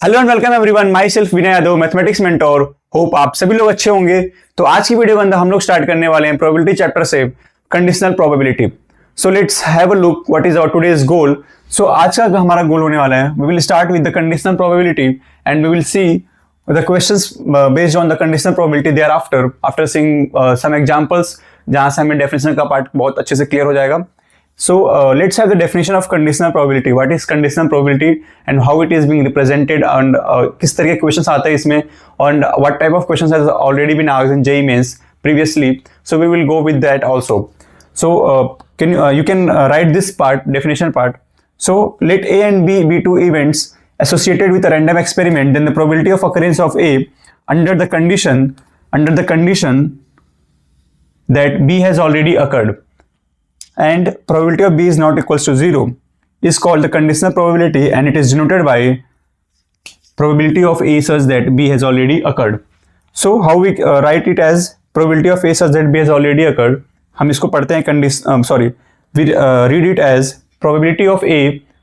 Hello and welcome everyone, my self Vinay Yadav, mathematics mentor. Hope आप सभी लोग अच्छे होंगे। तो आज की वीडियो के अंदर हम लोग स्टार्ट करने वाले हैं प्रोबेबिलिटी चैप्टर से conditional probability. So let's have a look what is our today's goal. So आज का हमारा गोल होने वाला है, we will start with the conditional probability and we will see the questions based on the conditional probability thereafter after seeing some examples जहां से हमें definition का पार्ट बहुत अच्छे से क्लियर हो जाएगा। So let's have the definition of conditional probability. What is conditional probability and how it is being represented and किस तरह के questions आते हैं इसमें and what type of questions has already been asked in JEE Mains previously. So we will go with that also. So you can write this part, definition part. So let A and B be two events associated with a random experiment. Then the probability of occurrence of A under the condition that B has already occurred and probability of B is not equals to 0 is called the conditional probability, and it is denoted by probability of A such that B has already occurred. So how we write it as probability of A such that B has already occurred? हम इसको पढ़ते हैं we read it as probability of A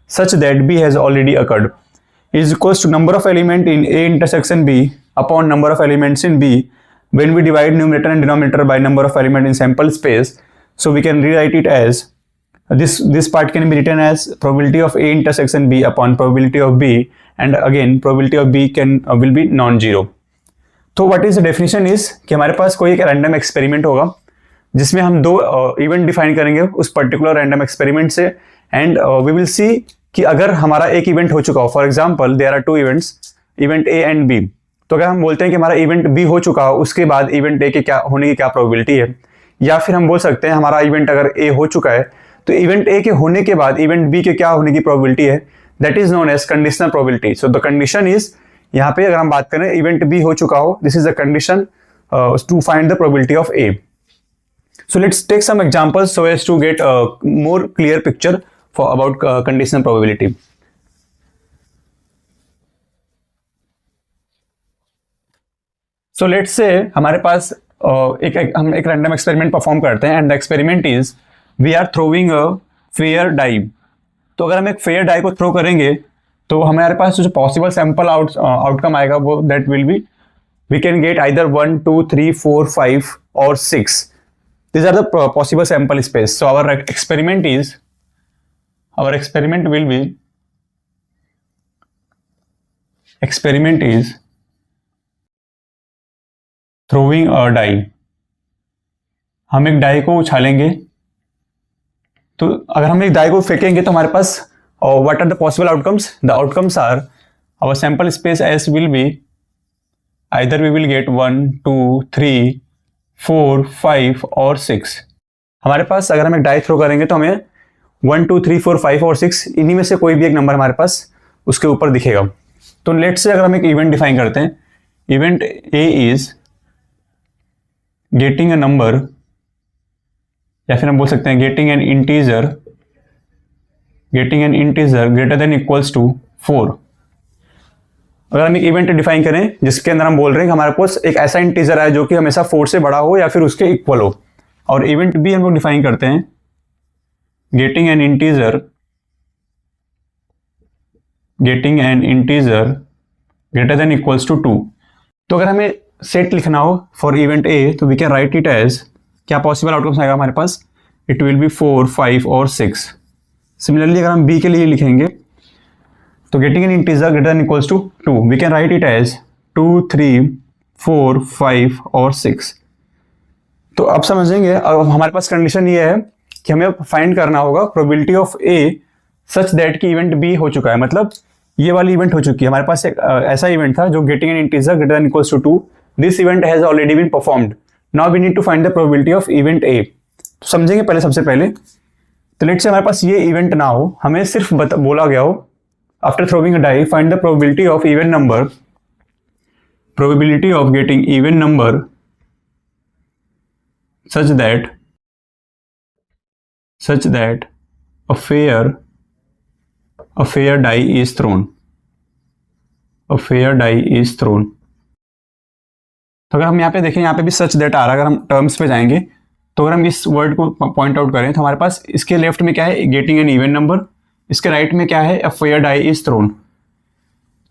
such that B has already occurred is equals to number of element in A intersection B upon number of elements in B when we divide numerator and denominator by number of element in sample space. So we can rewrite it as this part can be written as probability of A intersection B upon probability of B, and again probability of B will be non-zero. तो what is the definition is कि हमारे पास कोई एक random experiment होगा जिसमें हम दो event define करेंगे उस पर्टिकुलर रैंडम एक्सपेरिमेंट से, एंड वी विल सी कि अगर हमारा एक इवेंट हो चुका हो, for example there are two events, event A and B, तो अगर हम बोलते हैं कि हमारा इवेंट बी हो चुका हो उसके बाद इवेंट ए के क्या होने की क्या प्रोबेबिलिटी है, या फिर हम बोल सकते हैं हमारा इवेंट अगर ए हो चुका है तो इवेंट ए के होने के बाद इवेंट बी के क्या होने की प्रोबेबिलिटी है, that is known as conditional probability. So the condition is, यहाँ पे अगर हम बात करें इवेंट बी हो चुका हो, this is the condition to find the probability of A. So let's take some examples so as to get a more clear picture for about conditional probability. So let's say हमारे पास हम एक random experiment perform करते हैं and the experiment is we are throwing a fair die. तो अगर हम एक fair die को थ्रो करेंगे तो हमारे पास जो पॉसिबल सैंपल आउटकम आएगा वो that will be, we can get either 1 2 3 4 5 और 6. These are the possible sample space. So our experiment will be throwing a die. हम एक डाई को उछालेंगे, तो अगर हम एक डाई को फेंकेंगे तो हमारे पास what are the possible outcomes? The outcomes are our sample space S will be either we will get 1 2 3 4 5 और 6. हमारे पास अगर हम एक डाई थ्रो करेंगे तो हमें 1 2 3 4 5 और 6 इन्हीं में से कोई भी एक नंबर हमारे पास उसके ऊपर दिखेगा. तो लेट से अगर हम एक इवेंट डिफाइन करते हैं, event A is getting a number, या फिर हम बोल सकते हैं getting an integer greater than equals to 4. अगर हम एक इवेंट डिफाइन करें जिसके अंदर हम बोल रहे हैं कि हमारे पास एक ऐसा इंटीजर है जो कि हमेशा 4 से बड़ा हो या फिर उसके इक्वल हो, और इवेंट भी हम लोग डिफाइन करते हैं getting an integer greater than equals to 2. तो अगर हमें सेट लिखना हो फॉर इवेंट ए तो we can write it as, क्या पॉसिबल आउटकम्स आएगा हमारे पास, इट विल बी 4 5 और 6. सिमिलरली अगर हम बी के लिए लिखेंगे तो getting an integer greater than equals to 2, we can write it as 2 3 4 5 और 6. तो अब समझेंगे, अब हमारे पास कंडीशन ये है कि हमें फाइंड करना होगा probability of A such that कि इवेंट बी हो चुका है, मतलब ये वाली इवेंट हो चुकी है. हमारे पास एक ऐसा इवेंट था जो getting an integer greater than equals to 2, this event has already been performed, now we need to find the probability of event A. तो समझेंगे पहले, सबसे पहले तो लेट्स से हमारे पास ये इवेंट ना हो, हमें सिर्फ बोला गया हो after throwing a die find the probability of even number, probability of getting even number such that a fair die is thrown. तो अगर हम यहाँ पे देखें, यहाँ पे भी सच दैट आ रहा है. अगर हम टर्म्स पे जाएंगे तो अगर हम इस वर्ड को पॉइंट आउट करें तो हमारे पास इसके लेफ्ट में क्या है, गेटिंग एन इवन नंबर, इसके राइट में क्या है, a fair die is thrown.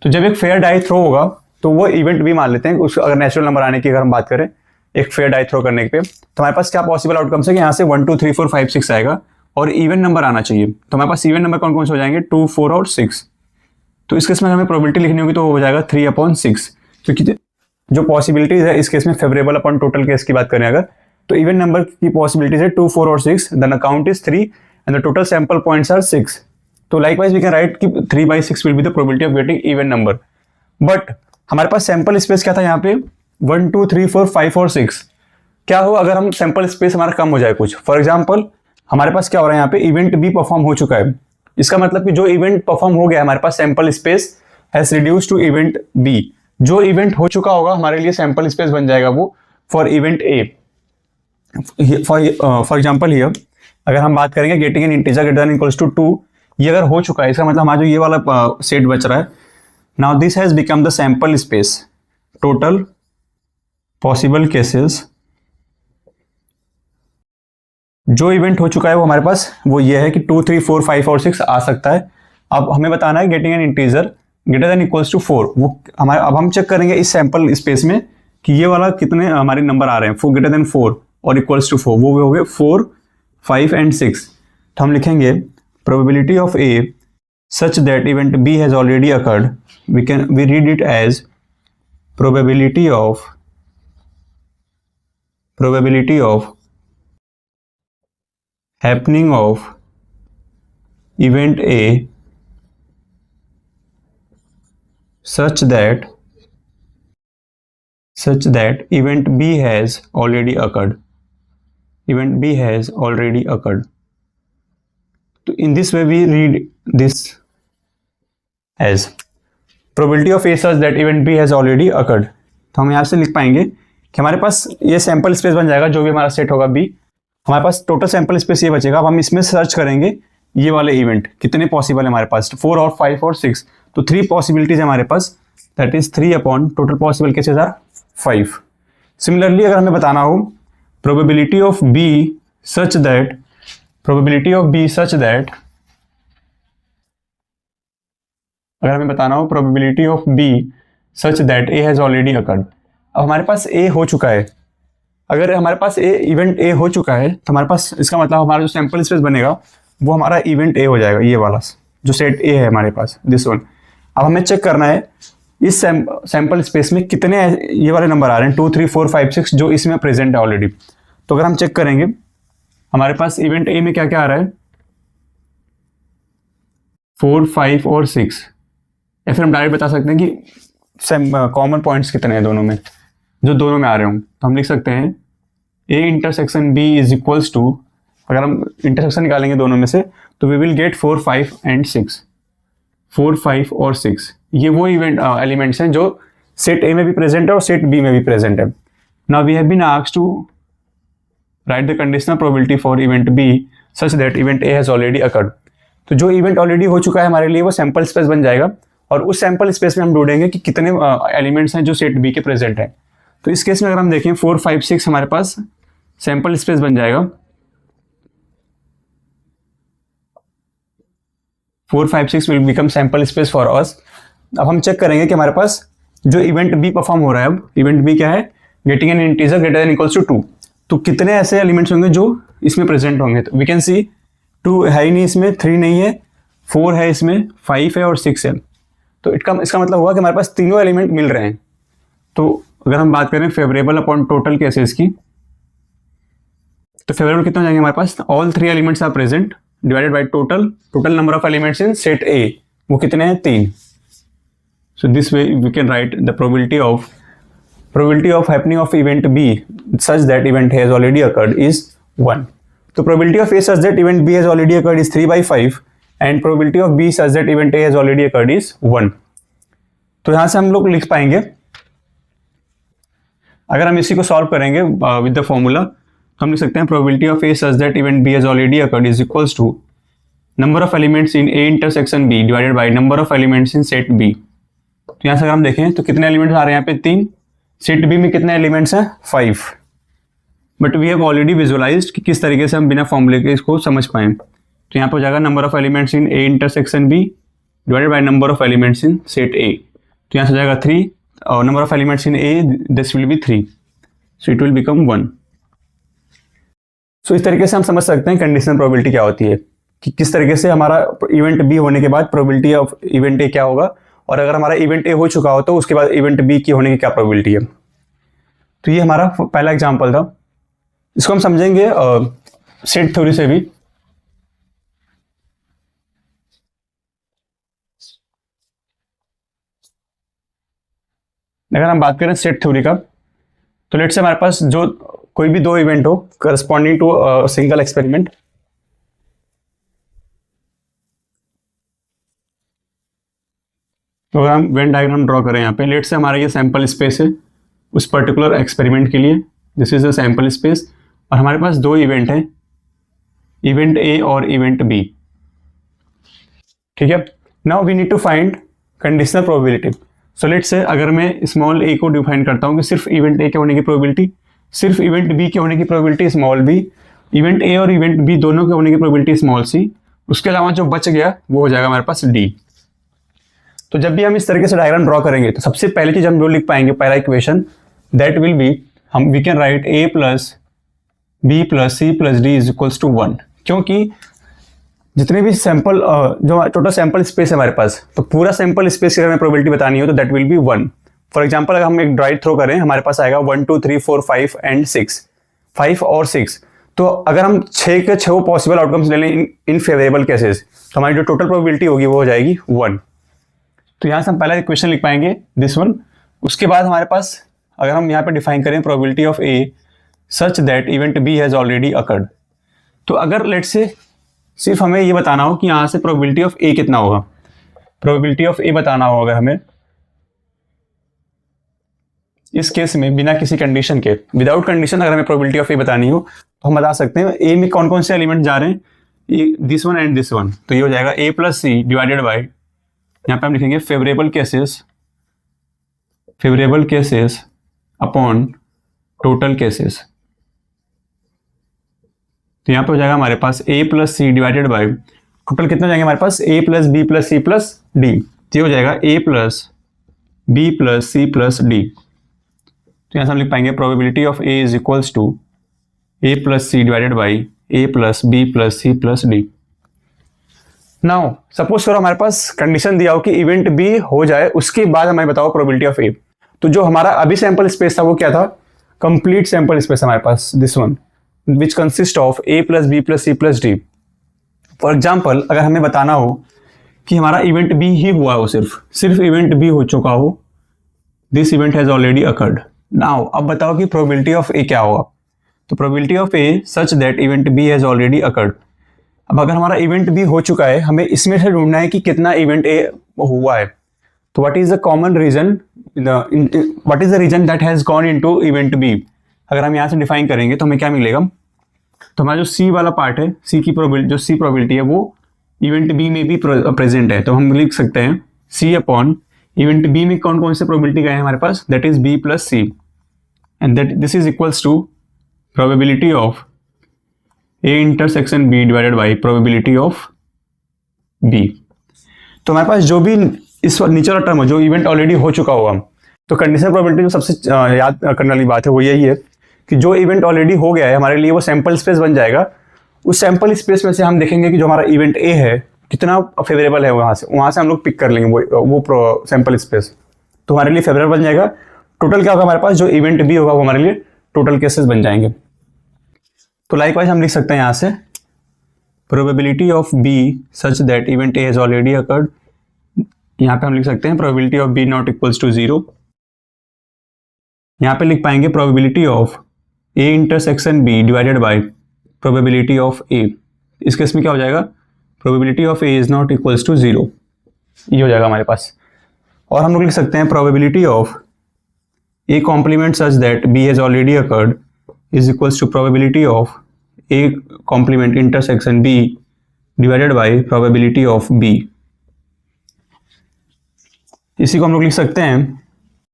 तो जब एक फेयर डाई थ्रो होगा तो वो इवेंट भी मान लेते हैं उसको, अगर नेचुरल नंबर आने की अगर हम बात करें एक फेयर डाई थ्रो करने पे, तो हमारे पास क्या पॉसिबल आउटकम्स है कि यहाँ से 1 2 3 4 5 6 आएगा और इवन नंबर आना चाहिए। तो हमारे पास इवन नंबर कौन कौन से हो जाएंगे, 2 4 और 6। तो इस केस में हमें प्रोबेबिलिटी लिखनी होगी तो हो जाएगा 3/6, क्योंकि जो पॉसिबिलिटीज है इस केस में फेवरेबल अपॉन टोटल केस की बात करें अगर, तो इवन नंबर की पॉसिबिलिटीज है 2 4 और 6, then count is 3 and the total sample points are 6। तो लाइकवाइज वी कैन राइट कि 3/6 will be the probability of getting even number. But हमारे पास सैंपल स्पेस क्या था यहाँ पे, 1 2 3 4 5 और 6। क्या हो अगर हम सैंपल स्पेस हमारा कम हो जाए कुछ, फॉर एग्जाम्पल हमारे पास क्या हो रहा है यहाँ पे, इवेंट बी परफॉर्म हो चुका है। इसका मतलब कि जो इवेंट परफॉर्म हो गया हमारे पास sample space has reduce to event B. जो इवेंट हो चुका होगा हमारे लिए सैंपल स्पेस बन जाएगा वो for event A. For example here अगर हम बात करेंगे getting an integer greater than equals to 2, ये अगर हो चुका है इसका मतलब हमारा जो ये वाला सेट बच रहा है, now this has become the sample space. Total possible cases, जो इवेंट हो चुका है वो हमारे पास वो ये है कि 2 3 4 5 और 6 आ सकता है। अब हमें बताना है getting an integer greater than equals to 4, वो हमारे, अब हम चेक करेंगे इस सैंपल स्पेस में कि ये वाला कितने हमारे नंबर आ रहे हैं, 4 ग्रेटर देन 4 और इक्वल्स टू 4, वो हो गए 4 5 एंड 6। तो हम लिखेंगे probability of A such that event B has already occurred, we read it as probability of happening of event A such that event B has already occurred. So in this way we read this as probability of A such that event B has already occurred. तो हम यहाँ से लिख पाएंगे कि हमारे पास ये sample space बन जाएगा जो भी हमारा सेट होगा B, हमारे पास टोटल सैंपल स्पेस ये बचेगा। अब हम इसमें सर्च करेंगे ये वाले इवेंट कितने पॉसिबल है हमारे पास, 4 और 5 और 6, तो 3 पॉसिबिलिटीज है हमारे पास, that is 3 upon total possible cases are 5। Similarly अगर हमें बताना हो probability of B such that अगर हमें बताना हो probability of B such that A has already occurred. अब हमारे पास ए हो चुका है, अगर हमारे पास इवेंट ए हो चुका है तो हमारे पास इसका मतलब हमारा जो सैंपल स्पेस बनेगा वो हमारा इवेंट ए हो जाएगा, ये वाला जो सेट ए है हमारे पास, दिस वन। अब हमें चेक करना है इस सैंपल स्पेस में कितने ये वाले नंबर आ रहे हैं, 2 3 4 5 6 जो इसमें प्रेजेंट है ऑलरेडी। तो अगर हम चेक करेंगे हमारे पास इवेंट ए में क्या क्या आ रहा है, 4 5 और 6, या फिर हम डायरेक्ट बता सकते हैं कि कॉमन पॉइंट्स कितने हैं दोनों में, जो दोनों में आ रहे हों। तो हम लिख सकते हैं A intersection B is equals to, अगर हम इंटरसेक्शन निकालेंगे दोनों में से तो वी विल गेट 4 5 एंड 6, 4 5 और 6। ये वो इवेंट एलिमेंट्स हैं जो सेट ए में भी प्रेजेंट है और सेट बी में भी प्रेजेंट है। Now we have been asked to write the conditional probability for event B such that event A has already occurred. तो जो इवेंट ऑलरेडी हो चुका है हमारे लिए वो सैंपल स्पेस बन जाएगा और उस सैंपल स्पेस में हम ढूंढेंगे कि कितने एलिमेंट्स हैं जो सेट बी के प्रेजेंट हैं। तो इस केस में अगर हम देखें 4 5 6 हमारे पास सैंपल स्पेस बन जाएगा, 4 5 6 will become sample space for us. अब हम चेक करेंगे कि हमारे पास जो इवेंट बी परफॉर्म हो रहा है, अब इवेंट बी क्या है, getting an integer greater than equals to 2, तो कितने ऐसे एलिमेंट्स होंगे जो इसमें प्रेजेंट होंगे। तो वी कैन सी 2 है ही नहीं इसमें, 3 नहीं है, 4 है इसमें, 5 है और 6 है। तो इसका मतलब हुआ कि हमारे पास तीनों एलिमेंट मिल रहे हैं। तो अगर हम बात करें फेवरेबल अपॉन टोटल केसेस की, तो फेवरेबल कितने हो जाएंगे हमारे पास, all 3 elements are present divided by total number of elements in set A, वो कितने हैं, 3। So this way we can write the probability of happening of event B such that event has already occurred is 1. तो probability of A such that event B has already occurred is 3/5 and probability of B such that event A has already occurred is 1. तो यहाँ से हम लोग लिख पाएंगे, अगर हम इसी को सॉल्व करेंगे विद द फॉर्मूला तो हम लिख सकते हैं probability of A such that event B has already occurred is equals to number of elements in A intersection B divided by number of elements in set B. तो यहाँ से अगर हम देखें तो कितने एलिमेंट्स आ रहे हैं यहाँ पे, 3, सेट बी में कितने एलिमेंट्स हैं, 5। But we have already visualized कि किस तरीके से हम बिना फॉर्मूले के इसको समझ पाएँ। तो यहाँ पर हो जाएगा number of elements in A intersection B divided by number of elements in set A. तो यहाँ से हो जाएगा 3 और number of elements in A this will be 3, so it will become 1। So इस तरीके से हम समझ सकते हैं कंडीशनल प्रोबेबिलिटी क्या होती है, कि किस तरीके से हमारा इवेंट बी होने के बाद प्रोबेबिलिटी ऑफ इवेंट ए क्या होगा, और अगर हमारा इवेंट ए हो चुका हो तो उसके बाद इवेंट बी की होने की क्या प्रोबेबिलिटी है। तो ये हमारा पहला एग्जांपल था। इसको हम समझेंगे सेट थ्योरी से भी। अगर हम बात करें सेट थ्योरी का, तो लेट्स से हमारे पास जो कोई भी दो इवेंट हो करस्पॉन्डिंग टू सिंगल एक्सपेरिमेंट, तो अगर हम वेन डायग्राम ड्रॉ करें यहाँ पे, लेट से हमारा ये सैंपल स्पेस है उस पर्टिकुलर एक्सपेरिमेंट के लिए, this is a sample space, और हमारे पास दो इवेंट हैं, इवेंट ए और इवेंट बी। ठीक है, now we need to find conditional probability. So let say अगर मैं स्मॉल ए को डिफाइन करता हूँ कि सिर्फ इवेंट ए के होने की प्रोबेबिलिटी, सिर्फ इवेंट बी के होने की probability small B, event A और इवेंट बी दोनों के होने की प्रोबेबिलिटी स्मॉल सी, उसके अलावा जो बच गया वो हो जाएगा हमारे पास डी। तो जब भी हम इस तरीके से डायग्राम ड्रॉ करेंगे तो सबसे पहले चीज हम जो लिख पाएंगे, पहला इक्वेशन दैट विल बी, हम we can write A plus B plus C plus D is equals to 1, क्योंकि जितने भी सैंपल जो टोटल सैंपल स्पेस है हमारे पास, तो पूरा सैंपल स्पेस की अगर हमें प्रोबेबिलिटी बतानी हो तो that will be 1। For example अगर हम एक डाइट थ्रो करें, हमारे पास आएगा 1 2 3 4 5 एंड 6, 5 और 6, तो अगर हम 6 के 6 पॉसिबल आउटकम्स ले लें इन फेवरेबल केसेस, तो हमारी जो टोटल प्रोबेबिलिटी होगी वो हो जाएगी 1। तो यहाँ से हम पहला इक्वेशन लिख पाएंगे दिस वन। उसके बाद हमारे पास अगर हम यहाँ पे डिफाइन करें probability of A such that event B has already occurred, तो अगर लेट से सिर्फ हमें ये बताना हो कि यहाँ से प्रोबेबिलिटी ऑफ ए कितना होगा, प्रोबेबिलिटी ऑफ ए बताना होगा अगर हमें, इस केस में बिना किसी कंडीशन के, विदाउट कंडीशन अगर हमें प्रोबेबिलिटी ऑफ ए बतानी हो तो हम बता सकते हैं ए में कौन कौन से एलिमेंट जा रहे हैं, this one and this one, तो ये हो जाएगा A plus C divided by, यहाँ पे हम लिखेंगे favourable cases upon total cases. तो यहाँ पे हो जाएगा हमारे पास a plus C divided by, total कितना जाएंगे हमारे पास a plus B plus C plus D, तो ये हो जाएगा a plus B plus C plus D. तो यहाँ से हम लिख पाएंगे probability of a is equals to a plus C divided by a plus B plus C plus D. Now suppose करो हमारे पास कंडीशन दिया हो कि इवेंट बी हो जाए, उसके बाद हमें बताओ प्रोबेबिलिटी ऑफ a। तो जो हमारा अभी सैंपल स्पेस था वो क्या था, कंप्लीट सैंपल स्पेस हमारे पास, this one which consist of a plus b plus c plus d। For example अगर हमें बताना हो कि हमारा इवेंट बी ही हुआ हो, सिर्फ इवेंट बी हो चुका हो, this event has already occurred. Now अब बताओ कि प्रोबेबिलिटी ऑफ ए क्या होगा, तो probability of A such that event B has already occurred. अब अगर हमारा इवेंट बी हो चुका है, हमें इसमें से ढूंढना है कि कितना इवेंट ए हुआ है। तो what is the common region, what is the region that has gone into event B. अगर हम यहाँ से डिफाइन करेंगे तो हमें क्या मिलेगा, तो हमारा जो सी वाला पार्ट है, सी की प्रोबेबिलिटी, जो सी प्रोबेबिलिटी है वो इवेंट बी में भी प्रेजेंट है, तो हम लिख सकते हैं सी अपॉन इवेंट बी में कौन कौन से प्रोबेबिलिटी गए हैं हमारे पास, that is B plus C, and that this is equals to probability of A intersection B divided by probability of B. तो हमारे पास जो भी इस नीचे वाला टर्म हो, जो इवेंट ऑलरेडी हो चुका होगा, तो कंडीशनल प्रोबेबिलिटी जो सबसे याद करने वाली बात है वो यही है कि जो इवेंट ऑलरेडी हो गया है हमारे लिए वो सैंपल स्पेस बन जाएगा। उस सैंपल स्पेस में से हम देखेंगे कि जो हमारा इवेंट ए है कितना फेवरेबल है, वहाँ से हम लोग पिक कर लेंगे वो सैंपल स्पेस, तो हमारे लिए फेवरेबल बन जाएगा। टोटल क्या होगा हमारे पास, जो इवेंट बी होगा वो हमारे लिए टोटल केसेस बन जाएंगे। तो लाइकवाइज हम लिख सकते हैं यहाँ से probability of B such that event A has already occurred, यहाँ पे हम लिख सकते हैं probability of B not equals to 0। यहाँ पे लिख पाएंगे probability of A intersection B divided by probability of A. इस केस में क्या हो जाएगा, probability of A is not equals to 0, ये हो जाएगा हमारे पास। और हम लोग लिख सकते हैं probability of A complement such that B has already occurred is equals to probability of A complement intersection B divided by probability of B. इसी को हम लोग लिख सकते हैं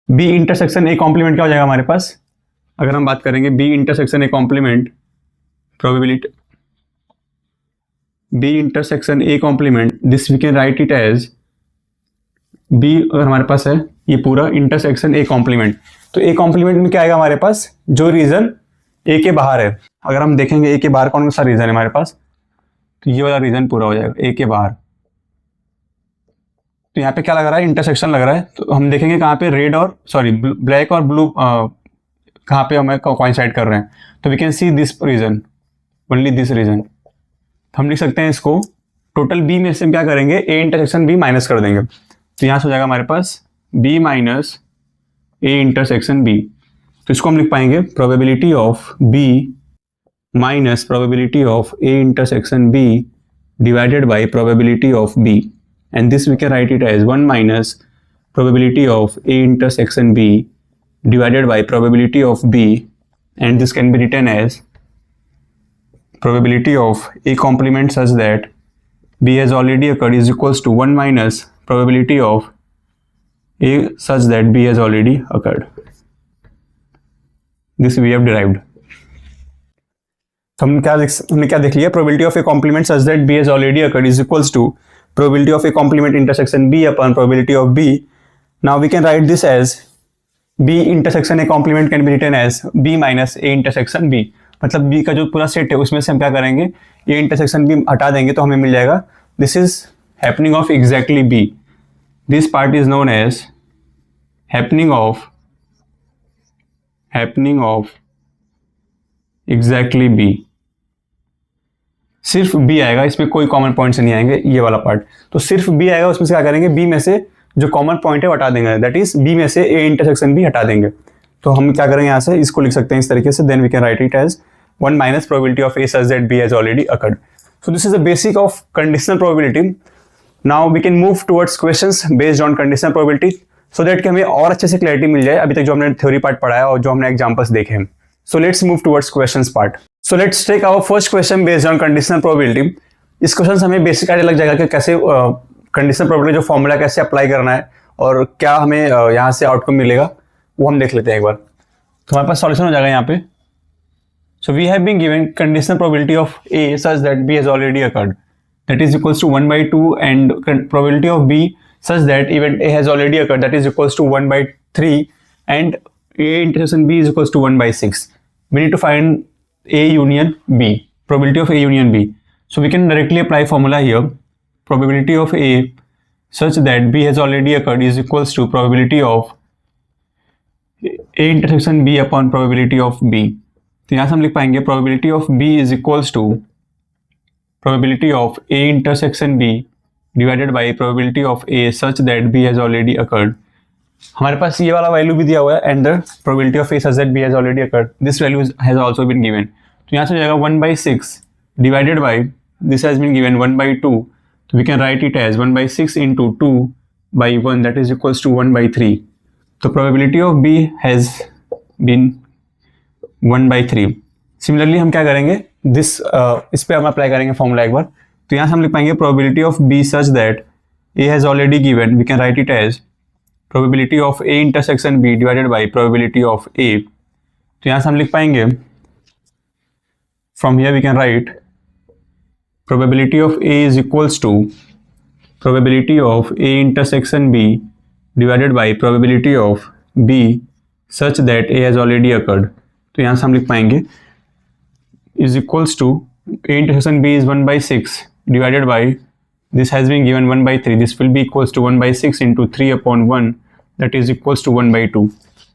बी इंटरसेक्शन ए कॉम्प्लीमेंट क्या हो जाएगा हमारे पास, अगर हम बात करेंगे B intersection A complement probability, B intersection A complement, this we can write it as B अगर हमारे पास है ये पूरा इंटरसेक्शन ए कॉम्प्लीमेंट, तो ए कॉम्प्लीमेंट में क्या आएगा हमारे पास, जो रीजन ए के बाहर है, अगर हम देखेंगे ए के बाहर कौन सा रीजन है हमारे पास, तो ये वाला रीजन पूरा हो जाएगा ए के बाहर। तो यहाँ पे क्या लग रहा है, इंटरसेक्शन लग रहा है, तो हम देखेंगे कहाँ पे रेड और ब्लैक और ब्लू कहाँ पे हमें कोइंसाइड कर रहे हैं, तो we can see this region, only this region. हम लिख सकते हैं इसको टोटल बी में से हम क्या करेंगे, ए इंटरसेक्शन बी माइनस कर देंगे, तो यहाँ से हो जाएगा हमारे पास B minus A intersection B. तो इसको हम लिख पाएंगे probability of B minus probability of A intersection B divided by probability of B, and this we can write it as 1 minus probability of A intersection B divided by probability of B, and this can be written as probability of A complement such that B has already occurred is equals to 1 minus probability of A such that B has already occurred. This we have derived. हमने क्या देख लिया, probability of A complement such that B has already occurred is equals to probability of A complement intersection B upon probability of B. Now we can write this as B intersection A complement can be written as B minus A intersection B, मतलब B का जो पूरा set है उसमें से हम क्या करेंगे, ए इंटरसेक्शन B हटा देंगे तो हमें मिल जाएगा this is happening of exactly B, this part is known as happening of exactly B। सिर्फ B आएगा, इसमें कोई कॉमन पॉइंट्स नहीं आएंगे, ये वाला पार्ट, तो सिर्फ B आएगा, उसमें से क्या करेंगे, B में से जो कॉमन पॉइंट है वो हटा देंगे, दैट इज बी में से ए इंटरसेक्शन भी हटा देंगे। तो हम क्या करेंगे, यहाँ से इसको लिख सकते हैं इस तरीके से, then we can write it as 1 minus probability of A such that B has already occurred. So this is the basic of conditional probability. Now we can move towards questions based on conditional probability, so that कि हमें और अच्छे से clarity मिल जाए अभी तक जो हमने थ्योरी पार्ट पढ़ा है और जो हमने एग्जाम्पल्स देखे हैं। So let's move towards questions part. So let's take our first question based on conditional probability. इस क्वेश्चन से हमें बेसिक आइडिया लग जाएगा कि कैसे कंडीशनल प्रोबेबिलिटी जो फॉर्मूला कैसे अप्लाई करना है और क्या हमें यहाँ से आउटकम मिलेगा, वो हम देख लेते हैं एक बार। तो हमारे पास सॉल्यूशन हो जाएगा यहाँ पे। So we have been given conditional probability of A such that B has already occurred, that is equals to 1/2, and probability of B such that event A has already occurred, that is equals to 1/3, and A intersection B is equals to 1/6। We need to find A union B, probability of A union B. So we can directly apply formula here, probability of A such that B has already occurred is equals to probability of A intersection B upon probability of B। तो यहाँ से हम लिख पाएंगे probability of B is equals to probability of A intersection B divided by probability of A such that B has already occurred। हमारे पास ये वाला value भी दिया हुआ है, and the probability of A such that B has already occurred, this value has also been given। तो यहाँ से हो जाएगा 1/6 divided by this has been given 1/2, so we can write it as 1/6 into 2/1, that is equals to 1/3। So probability of B has been 1/3। Similarly हम क्या करेंगे, इस पे हम अप्लाई करेंगे फॉर्मूला एक बार। तो यहाँ से हम लिख पाएंगे probability of B such that A has already given, we can write it as probability of A intersection B divided by probability of A। तो यहाँ से हम लिख पाएंगे from here we can write probability of A is equals to probability of A intersection B divided by probability of B such that A has already occurred। तो यहाँ से हम लिख पाएंगे is equals to A intersection B is 1/6 divided by this has been given 1/3, this will be equals to 1/6 into 3/1, that is equals to 1/2।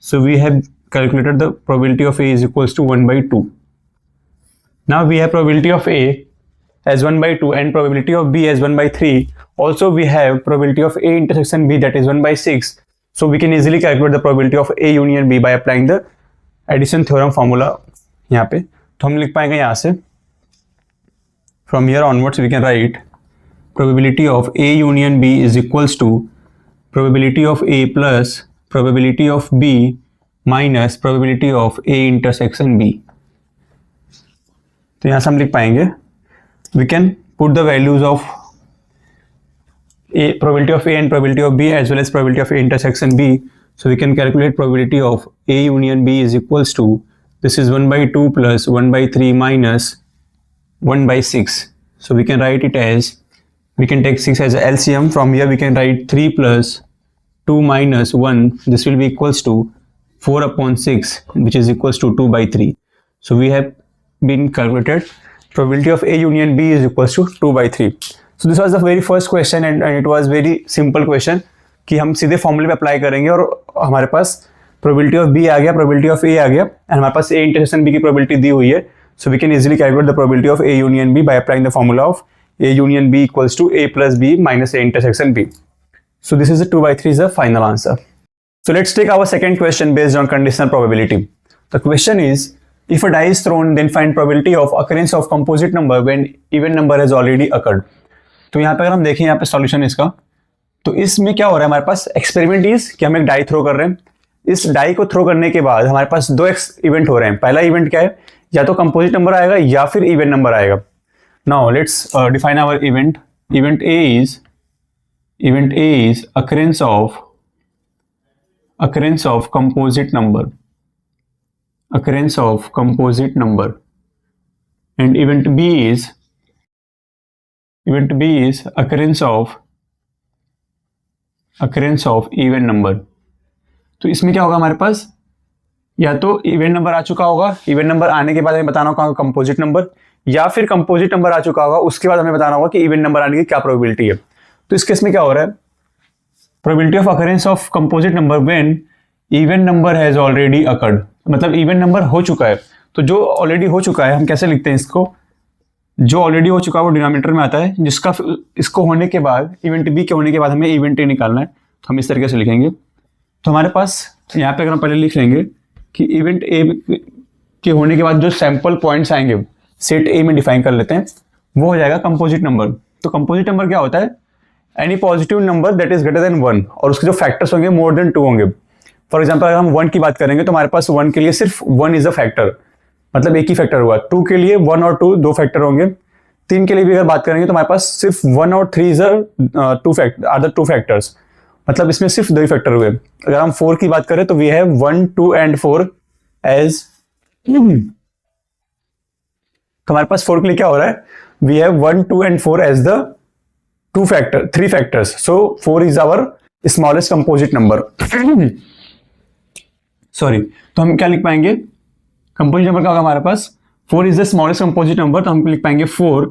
So we have calculated the probability of A is equals to 1/2। Now we have probability of A as 1/2 and probability of B as 1/3. Also we have probability of A intersection B, that is 1/6. So we can easily calculate the probability of A union B by applying the addition theorem formula यहाँ पे। तो हम लिख पाएंगे यहाँ से from here onwards we can write probability of A union B is equals to probability of A plus probability of B minus probability of A intersection B। तो यहाँ से हम लिख पाएंगे we can put the values of A, probability of A and probability of B as well as probability of A intersection B. So we can calculate probability of A union B is equals to, this is 1/2 plus 1/3 minus 1/6. So we can write it as, we can take 6 as LCM. From here we can write 3 plus 2 minus 1, this will be equals to 4 upon 6, which is equals to 2 by 3. So we have been calculated probability of A union B is equals to 2 by 3. So this was the very first question and it was very simple question कि हम सीधे फॉर्मूले पे apply करेंगे और हमारे पास probability of B आ गया, probability of A आ गया and हमारे पास A intersection B की probability दी हुई है. So we can easily calculate the probability of A union B by applying the formula of A union B equals to A plus B minus A intersection B. So this is the 2 by 3 is the final answer. So let's take our second question based on conditional probability. The question is, if a die is thrown, then find probability of occurrence of composite number when even number has already occurred. तो यहाँ पे अगर हम देखें यहाँ पे solution इसका, तो इसमें क्या हो रहा है हमारे पास एक्सपेरिमेंट इज कि हम एक डाई थ्रो कर रहे हैं. इस डाई को थ्रो करने के बाद हमारे पास दो इवेंट हो रहे हैं. पहला इवेंट क्या है, या तो कंपोजिट नंबर आएगा या फिर इवन नंबर आएगा. Now let's define our event. Event A is occurrence of composite number, and event B is occurrence of even number. तो इसमें क्या होगा हमारे पास, या तो इवेंट नंबर आ चुका होगा, इवेंट नंबर आने के बाद हमें बताना होगा कंपोजिट नंबर, या फिर कंपोजिट नंबर आ चुका होगा उसके बाद हमें बताना होगा कि इवेंट नंबर आने की क्या प्रोबेबिलिटी है. तो इस केस में क्या हो रहा है, probability of occurrence of composite number when even number has already occurred. मतलब इवन नंबर हो चुका है, तो जो ऑलरेडी हो चुका है हम कैसे लिखते हैं इसको, जो ऑलरेडी हो चुका है वो डिनोमिनेटर में आता है, जिसका इसको होने के बाद इवेंट बी के होने के बाद हमें इवेंट ए निकालना है. तो हम इस तरीके से लिखेंगे. तो हमारे पास यहाँ पे अगर हम पहले लिख लेंगे कि इवेंट ए के होने के बाद जो सैंपल पॉइंट्स आएंगे सेट ए में डिफाइन कर लेते हैं, वो हो जाएगा कंपोजिट नंबर. तो कंपोजिट नंबर क्या होता है, any positive number that is greater than 1 और उसके जो फैक्टर्स होंगे मोर देन 2 होंगे. फॉर एग्जाम्पल अगर हम 1 की बात करेंगे तो हमारे पास 1 के लिए सिर्फ 1 इज अ फैक्टर, मतलब एक ही फैक्टर हुआ. 2 के लिए 1 और 2 दो फैक्टर होंगे. 3 के लिए भी अगर बात करेंगे तो हमारे पास सिर्फ 1 और 3 इज अ टू फैक्टर्स, मतलब इसमें सिर्फ 2 ही फैक्टर हुए. अगर हम 4 की बात करें तो वी हैव 1, 2 एंड 4 एज, तो हमारे पास 4 के लिए क्या हो रहा है, we have 1, 2 and 4 as the 3 factors. So 4 is our smallest composite number. Sorry, तो हम क्या लिख पाएंगे, कंपोजिट नंबर क्या होगा हमारे पास, 4 is the smallest composite number. तो हम लिख पाएंगे 4.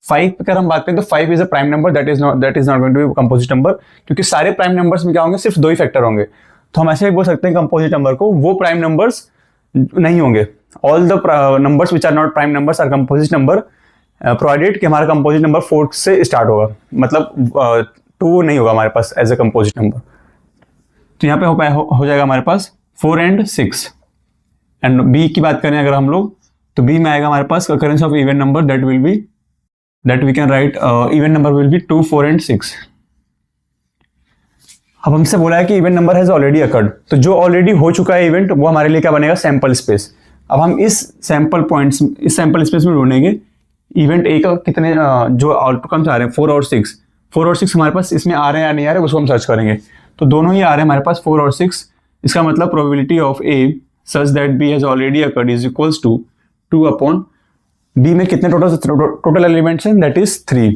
5 अगर हम बात करें तो 5 is a prime number, that is not going to be composite number, क्योंकि सारे प्राइम नंबर्स में क्या होंगे, सिर्फ 2 ही फैक्टर होंगे. तो हम ऐसे भी बोल सकते हैं कंपोजिट नंबर को वो प्राइम नंबर्स नहीं होंगे. All the numbers which are not prime numbers are composite number, provided कि हमारा कंपोजिट नंबर 4 से स्टार्ट होगा, मतलब 2 नहीं होगा हमारे पास एज अ कंपोजिट नंबर. तो यहाँ पे हो जाएगा हमारे पास 4 and 6. एंड बी की बात करें अगर हम लोग, तो बी में आएगा हमारे पास occurrence of even number that we can write even number will be 2, 4 and 6. अब हमसे बोला है कि event number has already occurred, तो जो ऑलरेडी हो चुका है इवेंट वो हमारे लिए क्या बनेगा, सैंपल स्पेस. अब हम इस सैंपल स्पेस में ढूंढेंगे इवेंट ए का कितने जो आउटकम्स आ रहे हैं 4 और 6. 4 और 6 हमारे पास इसमें आ रहे हैं या नहीं आ रहे हैं उसको हम सर्च करेंगे. तो दोनों ही आ रहे हैं हमारे पास 4 और 6. इसका मतलब probability of A such that B has already occurred is equals to 2 upon B में कितने टोटल एलिमेंट्स हैं, दैट इज 3.